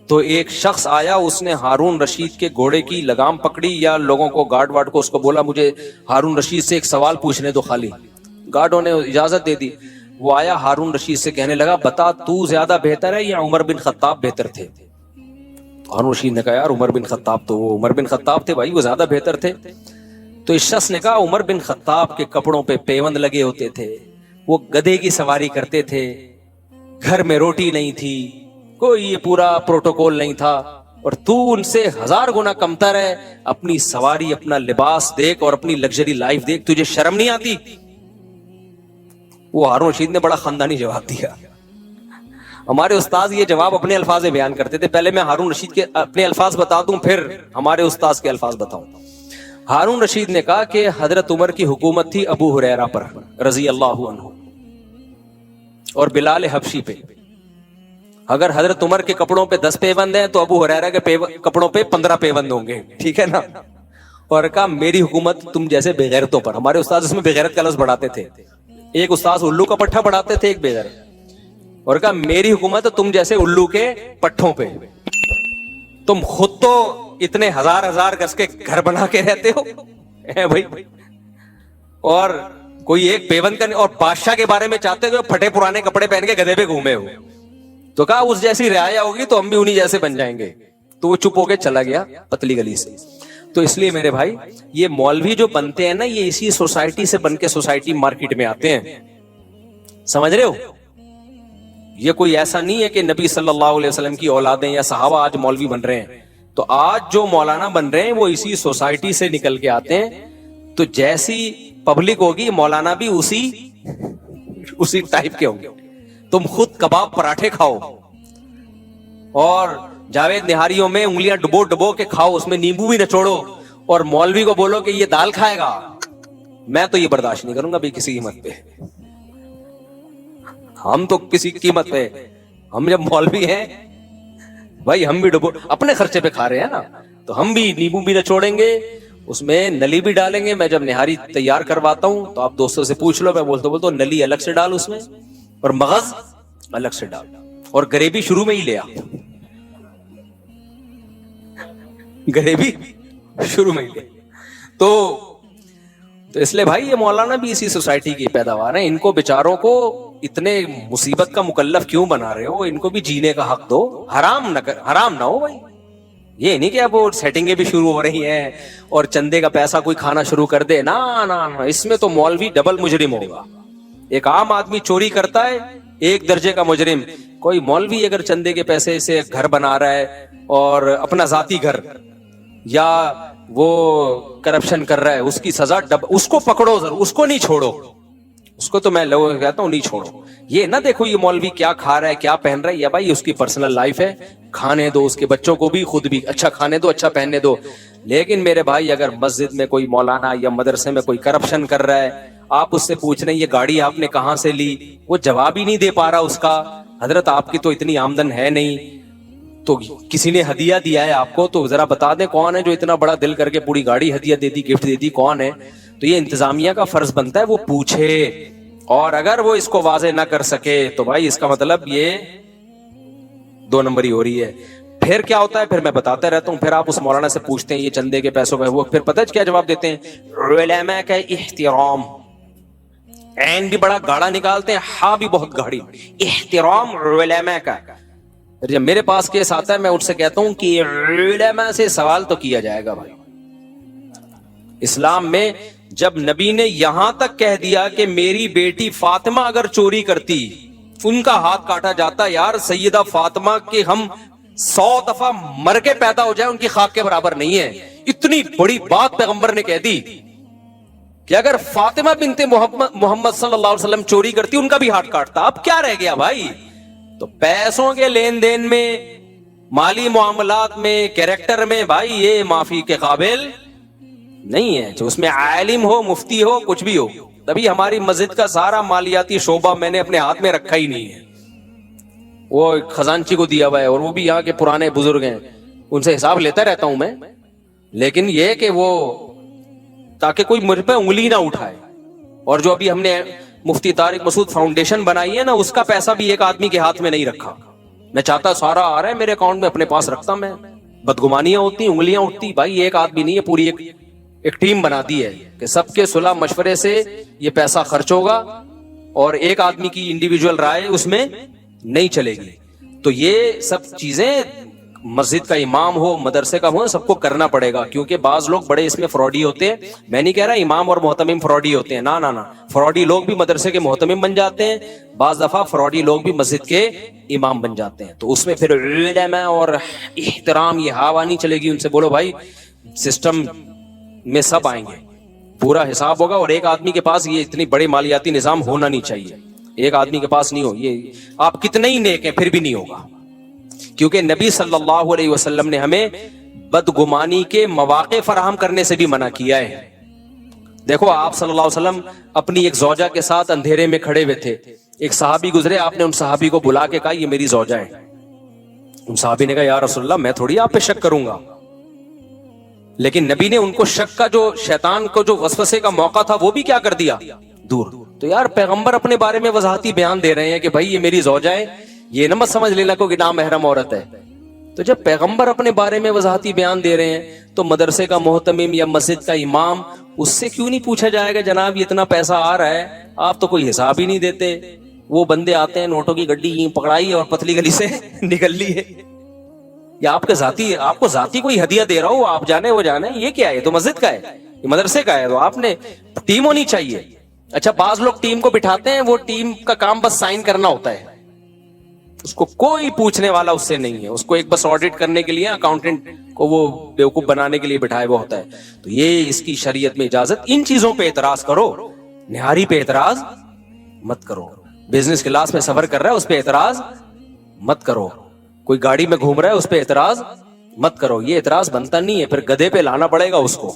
تو ایک شخص آیا, اس نے ہارون رشید کے گھوڑے کی لگام پکڑی, یا لوگوں کو گارڈ وارڈ کو اس کو بولا مجھے ہارون رشید سے ایک سوال پوچھنے دو خالی. گارڈوں نے اجازت دے دی. وہ آیا ہارون رشید سے کہنے لگا بتا تو زیادہ بہتر ہے یا عمر بن خطاب بہتر تھے؟ ہارون رشید نے کہا یار عمر بن خطاب تو وہ عمر بن خطاب تھے بھائی, وہ زیادہ بہتر تھے. تو اس شخص نے کہا عمر بن خطاب کے کپڑوں پہ پیوند لگے ہوتے تھے, وہ گدھے کی سواری کرتے تھے, گھر میں روٹی نہیں تھی, کوئی یہ پورا پروٹوکول نہیں تھا, اور تو ان سے 1000 گنا کمتر ہے. اپنی سواری, اپنا لباس دیکھ اور اپنی لگژری لائف دیکھ, تجھے شرم نہیں آتی؟ وہ ہارون رشید نے بڑا خاندانی جواب دیا. ہمارے استاد یہ جواب اپنے الفاظ میں بیان کرتے تھے. پہلے میں ہارون رشید کے اپنے الفاظ بتا دوں, پھر ہمارے استاد کے الفاظ بتاؤں. ہارون رشید نے کہا کہ حضرت عمر کی حکومت تھی ابو ہریرہ پر رضی اللہ عنہ اور بلال حبشی پہ. اگر حضرت عمر کے کپڑوں پہ 10 پیوند ہیں تو ابو ہریرہ کے کپڑوں پہ 15 پیوند ہوں گے, ٹھیک ہے نا. اور کہا میری حکومت تم جیسے بےغیرتوں پر. ہمارے استاد اس میں بےغیرت کا لفظ بڑھاتے تھے, ایک استاد الو کا پٹھا پڑھاتے تھے, ایک بےغیرت. اور کہا میری حکومت تم جیسے الو کے پٹھوں پہ. تم خود تو اتنے 1000 گز کے گھر بنا کے رہتے ہو بھائی, اور کوئی ایک پیوند کرنے, اور بادشاہ کے بارے میں چاہتے ہوئے پھٹے پرانے کپڑے پہن کے گدھے پہ گھومے ہو. تو کہا اس جیسی رعایا ہوگی تو ہم بھی انہی جیسے بن جائیں گے. تو وہ چپ ہو کے چلا گیا پتلی گلی سے. تو اس لیے میرے بھائی یہ مولوی جو بنتے ہیں نا, یہ اسی سوسائٹی سے بن کے سوسائٹی مارکیٹ میں آتے ہیں, سمجھ رہے ہو. یہ کوئی ایسا نہیں ہے کہ نبی صلی اللہ علیہ وسلم کی اولادیں یا صحابہ آج مولوی بن رہے ہیں. تو آج جو مولانا بن رہے ہیں وہ اسی سوسائٹی سے نکل کے آتے ہیں. تو جیسی پبلک ہوگی مولانا بھی اسی ٹائپ کے ہوں گے. تم خود کباب پراٹھے کھاؤ اور جاوید نہاریوں میں انگلیاں ڈبو ڈبو کے کھاؤ, اس میں نیمبو بھی نچوڑو, اور مولوی کو بولو کہ یہ دال کھائے گا. میں تو یہ برداشت نہیں کروں گا بھائی کسی قیمت پہ. ہم تو کسی قیمت پہ, ہم جب مولوی ہیں بھائی ہم بھی ڈبو اپنے خرچے پہ کھا رہے ہیں نا, تو ہم بھی نیمبو بھی نچوڑیں گے, اس میں نلی بھی ڈالیں گے. میں جب نہاری تیار کرواتا ہوں تو آپ دوستوں سے پوچھ لو, میں بولتا نلی الگ سے ڈال اس میں, اور مغز الگ سے ڈال, اور گریوی شروع میں ہی لے آ, گریوی شروع میں ہی لے. تو اس لیے بھائی یہ مولانا بھی اسی سوسائٹی کی پیداوار ہیں. ان کو بیچاروں کو اتنے مصیبت کا مکلف کیوں بنا رہے ہو؟ ان کو بھی جینے کا حق دو, حرام نہ ہو بھائی. یہ نہیں کہ اب وہ سیٹنگیں بھی شروع ہو رہی ہیں اور چندے کا پیسہ کوئی کھانا شروع کر دے, نا, اس میں تو مولوی ڈبل مجرم ہوگا. ایک عام آدمی چوری کرتا ہے ایک درجے کا مجرم. کوئی مولوی اگر چندے کے پیسے سے گھر بنا رہا ہے اور اپنا ذاتی گھر, یا وہ کرپشن کر رہا ہے, اس کی سزا اس کو پکڑو ضرور, اس کو نہیں چھوڑو. اس کو تو میں لوگوں کو کہتا ہوں نہیں چھوڑو. یہ نہ دیکھو یہ مولوی کیا کھا رہا ہے کیا پہن رہا ہے, یا بھائی اس کی پرسنل لائف ہے, کھانے دو, اس کے بچوں کو بھی خود بھی اچھا کھانے دو, اچھا پہننے دو. لیکن میرے بھائی اگر مسجد میں کوئی مولانا یا مدرسے میں کوئی کرپشن کر رہا ہے, آپ اس سے پوچھ رہے ہیں یہ گاڑی آپ نے کہاں سے لی, وہ جواب ہی نہیں دے پا رہا اس کا. حضرت آپ کی تو اتنی آمدن ہے نہیں, تو کسی نے ہدیہ دیا ہے آپ کو, تو ذرا بتا دیں کون ہے جو اتنا بڑا دل کر کے پوری گاڑی ہدیہ دے دی, گفٹ دے دی, کون ہے؟ تو یہ انتظامیہ کا فرض بنتا ہے وہ پوچھے, اور اگر وہ اس کو واضح نہ کر سکے تو بھائی اس کا مطلب یہ 2 نمبری ہو رہی ہے. پھر کیا ہوتا ہے, پھر میں بتاتا رہتا ہوں, پھر آپ اس مولانا سے پوچھتے ہیں یہ چندے کے پیسوں کا, وہ پھر پتہ ہے کیا جواب دیتے ہیں, علماء کا احترام. عین بھی بڑا گاڑا نکالتے ہیں, ہاں بھی بہت گاڑی, احترام علماء کا. جب میرے پاس کیس آتا ہے میں ان سے کہتا ہوں کہ علماء سے سوال تو کیا جائے گا. بھائی اسلام میں جب نبی نے یہاں تک کہہ دیا کہ میری بیٹی فاطمہ اگر چوری کرتی ان کا ہاتھ کاٹا جاتا, یار سیدہ فاطمہ کے ہم 100 دفعہ مر کے پیدا ہو جائے ان کی خاک کے برابر نہیں ہے. اتنی بڑی بات پیغمبر نے کہہ دی کہ اگر فاطمہ بنت محمد صلی اللہ علیہ وسلم چوری کرتی ان کا بھی ہاتھ کاٹتا. اب کیا رہ گیا بھائی؟ تو پیسوں کے لین دین میں, مالی معاملات میں, کیریکٹر میں بھائی یہ معافی کے قابل نہیں ہے. جو اس میں عالم ہو, مفتی ہو, کچھ بھی ہو. تبھی ہماری مسجد کا سارا مالیاتی شعبہ میں نے اپنے ہاتھ میں رکھا ہی نہیں ہے, وہ خزانچی کو دیا ہوا ہے, اور وہ بھی یہاں کے پرانے بزرگ ہیں, ان سے حساب لیتا رہتا ہوں میں. لیکن یہ کہ وہ تاکہ کوئی مجھ پہ انگلی نہ اٹھائے. اور جو ابھی ہم نے مفتی طارق مسعود فاؤنڈیشن بنائی ہے نا, اس کا پیسہ بھی ایک آدمی کے ہاتھ میں نہیں رکھا. میں چاہتا سارا آ رہا ہے میرے اکاؤنٹ میں, اپنے پاس رکھتا میں. بدگمانیاں ہوتی, انگلیاں اٹھتی. بھائی ایک آدمی نہیں ہے, پوری ایک ٹیم بنا دی ہے کہ سب کے صلح مشورے سے یہ پیسہ خرچ ہوگا, اور ایک آدمی کی انڈیویجول رائے اس میں نہیں چلے گی. تو یہ سب چیزیں مسجد کا امام ہو, مدرسے کا ہو, سب کو کرنا پڑے گا. کیونکہ بعض لوگ بڑے اس میں فراڈی ہوتے ہیں. میں نہیں کہہ رہا امام اور محتمم فراڈی ہوتے ہیں, نہ فراڈی لوگ بھی مدرسے کے محتمم بن جاتے ہیں, بعض دفعہ فراڈی لوگ بھی مسجد کے امام بن جاتے ہیں. تو اس میں پھر علماء اور احترام یہ ہوا نہیں چلے گی. ان سے بولو بھائی سسٹم میں سب آئیں گے, پورا حساب ہوگا, اور ایک آدمی کے پاس یہ اتنی بڑے مالیاتی نظام ہونا نہیں چاہیے. ایک آدمی کے پاس نہیں ہو, یہ آپ کتنے ہی نیک ہیں پھر بھی نہیں ہوگا. کیونکہ نبی صلی اللہ علیہ وسلم نے ہمیں بدگمانی کے مواقع فراہم کرنے سے بھی منع کیا ہے. دیکھو آپ صلی اللہ علیہ وسلم اپنی ایک زوجہ کے ساتھ اندھیرے میں کھڑے ہوئے تھے, ایک صحابی گزرے, آپ نے ان صحابی کو بلا کے کہا یہ میری زوجہ ہے. ان صحابی نے کہا یا رسول اللہ میں تھوڑی آپ پہ شک کروں گا. لیکن نبی نے ان کو شک کا جو شیطان کو جو وسوسے کا موقع تھا وہ بھی کیا کر دیا, دور. تو یار پیغمبر اپنے بارے میں وضاحتی بیان دے رہے ہیں کہ بھائی یہ میری زوجہ ہے, یہ نہ مت سمجھ لینا کوئی نامحرم عورت ہے. تو جب پیغمبر اپنے بارے میں وضاحتی بیان دے رہے ہیں تو مدرسے کا محتمم یا مسجد کا امام, اس سے کیوں نہیں پوچھا جائے گا جناب یہ اتنا پیسہ آ رہا ہے, آپ تو کوئی حساب ہی نہیں دیتے. وہ بندے آتے ہیں نوٹوں کی گڈی پکڑائی اور پتلی گلی سے نکل لی ہے, یا آپ کو ذاتی کوئی ہدیہ دے رہا ہو, آپ جانے وہ جانے, یہ کیا ہے؟ یہ تو مسجد کا ہے, یہ مدرسے کا ہے. تو آپ نے ٹیم ہونی چاہیے. اچھا بعض لوگ ٹیم کو بٹھاتے ہیں, وہ ٹیم کا کام بس سائن کرنا ہوتا ہے, اس کو کوئی پوچھنے والا اس سے نہیں ہے. اس کو ایک بس آڈٹ کرنے کے لیے اکاؤنٹنٹ کو وہ بیوقوف بنانے کے لیے بٹھائے وہ ہوتا ہے. تو یہ اس کی شریعت میں اجازت. ان چیزوں پہ اعتراض کرو, نہاری پہ اعتراض مت کرو. بزنس کلاس میں سفر کر رہا ہے اس پہ اعتراض مت کرو. کوئی گاڑی میں گھوم رہا ہے اس پہ اعتراض مت کرو. یہ اعتراض بنتا نہیں ہے, پھر گدھے پہ لانا پڑے گا اس کو,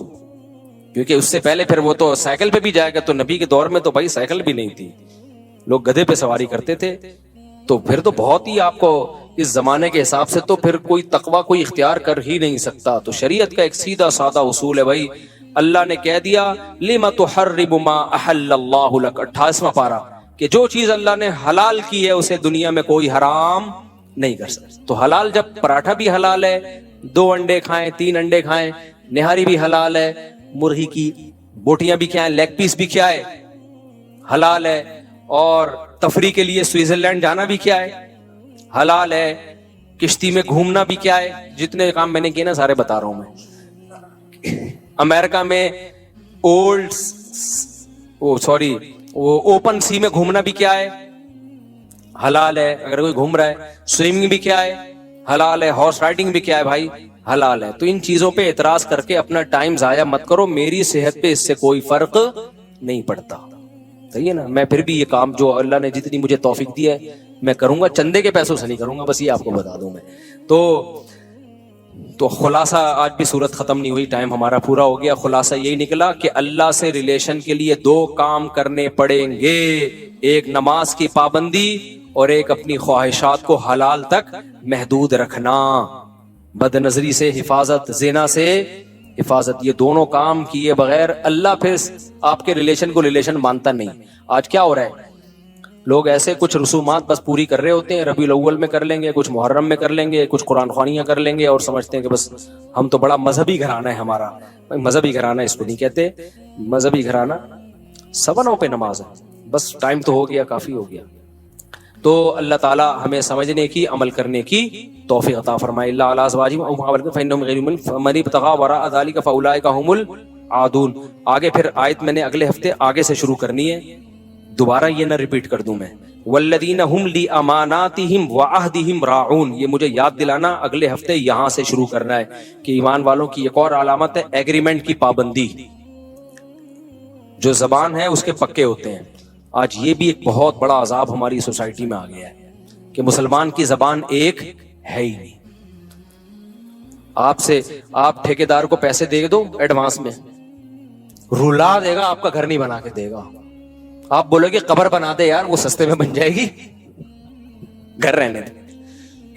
کیونکہ اس سے پہلے پھر وہ تو سائیکل پہ بھی جائے گا. تو نبی کے دور میں تو بھائی سائیکل بھی نہیں تھی, لوگ گدھے پہ سواری کرتے تھے. تو پھر تو بہت ہی آپ کو اس زمانے کے حساب سے تو پھر کوئی تقوی کوئی اختیار کر ہی نہیں سکتا. تو شریعت کا ایک سیدھا سادہ اصول ہے بھائی, اللہ نے کہہ دیا لما تحرم ما احل اللہ لک, 28واں پارہ, کہ جو چیز اللہ نے حلال کی ہے اسے دنیا میں کوئی حرام نہیں کر سکتا. تو حلال جب پراٹھا بھی حلال ہے, 2 انڈے کھائیں 3 انڈے کھائیں, نہاری بھی حلال ہے, مرغی کی بوٹیاں بھی کھائیں, لیگ پیس بھی کھائیں حلال ہے, اور تفریح کے لیے سوئٹزرلینڈ جانا بھی کیا ہے حلال ہے, کشتی میں گھومنا بھی کیا ہے. جتنے کام میں نے کیے نا سارے بتا رہا ہوں میں. امریکہ میں اوپن سی میں گھومنا بھی کیا ہے حلال ہے. اگر کوئی گھوم رہا ہے, سوئمنگ بھی کیا ہے, حلال ہے. ہارس رائڈنگ بھی کیا ہے بھائی, حلال ہے. تو ان چیزوں پہ اعتراض کر کے اپنا ٹائم ضائع مت کرو, میری صحت پہ اس سے کوئی فرق نہیں پڑتا. صحیح ہے نا. میں پھر بھی یہ کام جو اللہ نے جتنی مجھے توفیق دی ہے میں کروں گا, چندے کے پیسوں سے نہیں کروں گا, بس یہ آپ کو بتا دوں میں. تو خلاصہ, آج بھی صورت ختم نہیں ہوئی, ٹائم ہمارا پورا ہو گیا. خلاصہ یہی نکلا کہ اللہ سے ریلیشن کے لیے 2 کام کرنے پڑیں گے, ایک نماز کی پابندی اور ایک اپنی خواہشات کو حلال تک محدود رکھنا, بد نظری سے حفاظت, زنا سے حفاظت. یہ دونوں کام کیے بغیر اللہ پھر آپ کے ریلیشن کو ریلیشن مانتا نہیں. آج کیا ہو رہا ہے, لوگ ایسے کچھ رسومات بس پوری کر رہے ہوتے ہیں, ربیع الاول میں کر لیں گے, کچھ محرم میں کر لیں گے, کچھ قرآن خوانیاں کر لیں گے اور سمجھتے ہیں کہ بس ہم تو بڑا مذہبی گھرانہ ہے ہمارا. مذہبی گھرانہ اس کو نہیں کہتے, مذہبی گھرانہ 7 پہ نماز ہے. بس ٹائم تو ہو گیا, کافی ہو گیا. تو اللہ تعالی ہمیں سمجھنے کی, عمل کرنے کی توفیق عطا فرمائے. اللہ علی ازواجہم او ما ملکت فإنہم غیر مؤمنون فمن ابتغى وراء ذلك فاولئک هم العادون. آگے پھر آیت میں نے اگلے ہفتے آگے سے شروع کرنی ہے, دوبارہ یہ نہ ریپیٹ کر دوں میں. والذین هم لاماناتہم وعہدہم راعون, یہ مجھے یاد دلانا, اگلے ہفتے یہاں سے شروع کرنا ہے کہ ایمان والوں کی ایک اور علامت ہے ایگریمنٹ کی پابندی. جو زبان ہے اس کے پکے ہوتے ہیں. آج یہ بھی ایک بہت بڑا عذاب ہماری سوسائٹی میں آ گیا ہے کہ مسلمان کی زبان ایک ہے ہی نہیں. آپ ٹھیکیدار کو پیسے دے دو ایڈوانس میں, رلا دے گا, آپ کا گھر نہیں بنا کے دے گا. آپ بولو گے قبر بنا دے یار, وہ سستے میں بن جائے گی, گھر رہنے دے.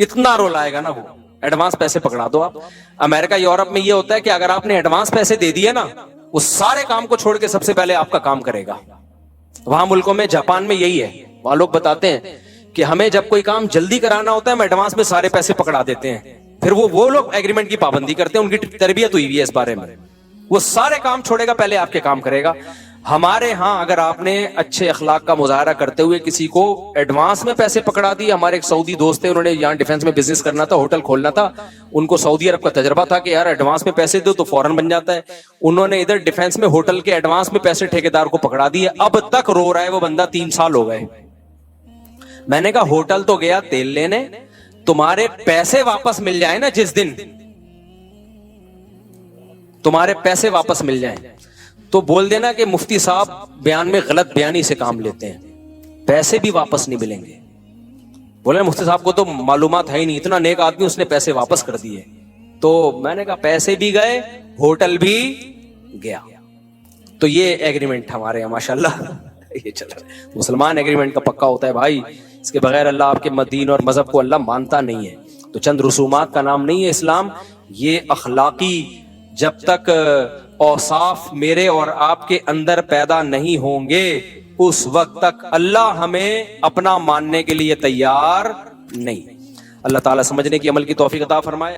اتنا رولائے گا نا وہ, ایڈوانس پیسے پکڑا دو آپ. امریکہ یورپ میں یہ ہوتا ہے کہ اگر آپ نے ایڈوانس پیسے دے دیے نا, وہ سارے کام کو چھوڑ کے سب سے پہلے آپ کا کام کرے گا. وہاں ملکوں میں, جاپان میں یہی ہے. وہاں لوگ بتاتے ہیں کہ ہمیں جب کوئی کام جلدی کرانا ہوتا ہے ہم ایڈوانس میں سارے پیسے پکڑا دیتے ہیں, پھر وہ لوگ ایگریمنٹ کی پابندی کرتے ہیں. ان کی تربیت ہوئی ہوئی ہے اس بارے میں, وہ سارے کام چھوڑے گا, پہلے آپ کے کام کرے گا. ہمارے ہاں اگر آپ نے اچھے اخلاق کا مظاہرہ کرتے ہوئے کسی کو ایڈوانس میں پیسے پکڑا دیے. ہمارے ایک سعودی دوست تھے, انہوں نے یہاں ڈیفنس میں بزنس کرنا تھا, ہوٹل کھولنا تھا. ان کو سعودی عرب کا تجربہ تھا کہ یار ایڈوانس میں پیسے دو تو فوراً بن جاتا ہے. انہوں نے ادھر ڈیفنس میں ہوٹل کے ایڈوانس میں پیسے ٹھیکیدار کو پکڑا دیے. اب تک رو رہا ہے وہ بندہ, 3 سال ہو گئے. میں نے کہا ہوٹل تو گیا تیل لینے, تمہارے پیسے واپس مل جائیں نا, جس دن تمہارے پیسے واپس مل جائیں تو بول دینا کہ مفتی صاحب بیان میں غلط بیانی سے کام لیتے ہیں, پیسے بھی واپس نہیں ملیں گے. بولے مفتی صاحب کو تو معلومات ہے ہی نہیں, اتنا نیک آدمی, اس نے پیسے واپس کر دیے. تو میں نے کہا پیسے بھی گئے, ہوٹل بھی گیا. تو یہ ایگریمنٹ ہمارے یہاں ماشاءاللہ یہ چل رہا ہے. مسلمان ایگریمنٹ کا پکا ہوتا ہے بھائی, اس کے بغیر اللہ آپ کے دین اور مذہب کو اللہ مانتا نہیں ہے. تو چند رسومات کا نام نہیں ہے اسلام, یہ اخلاقی جب تک اوصاف میرے اور آپ کے اندر پیدا نہیں ہوں گے اس وقت تک اللہ ہمیں اپنا ماننے کے لیے تیار نہیں. اللہ تعالیٰ سمجھنے کی, عمل کی توفیق عطا فرمائے.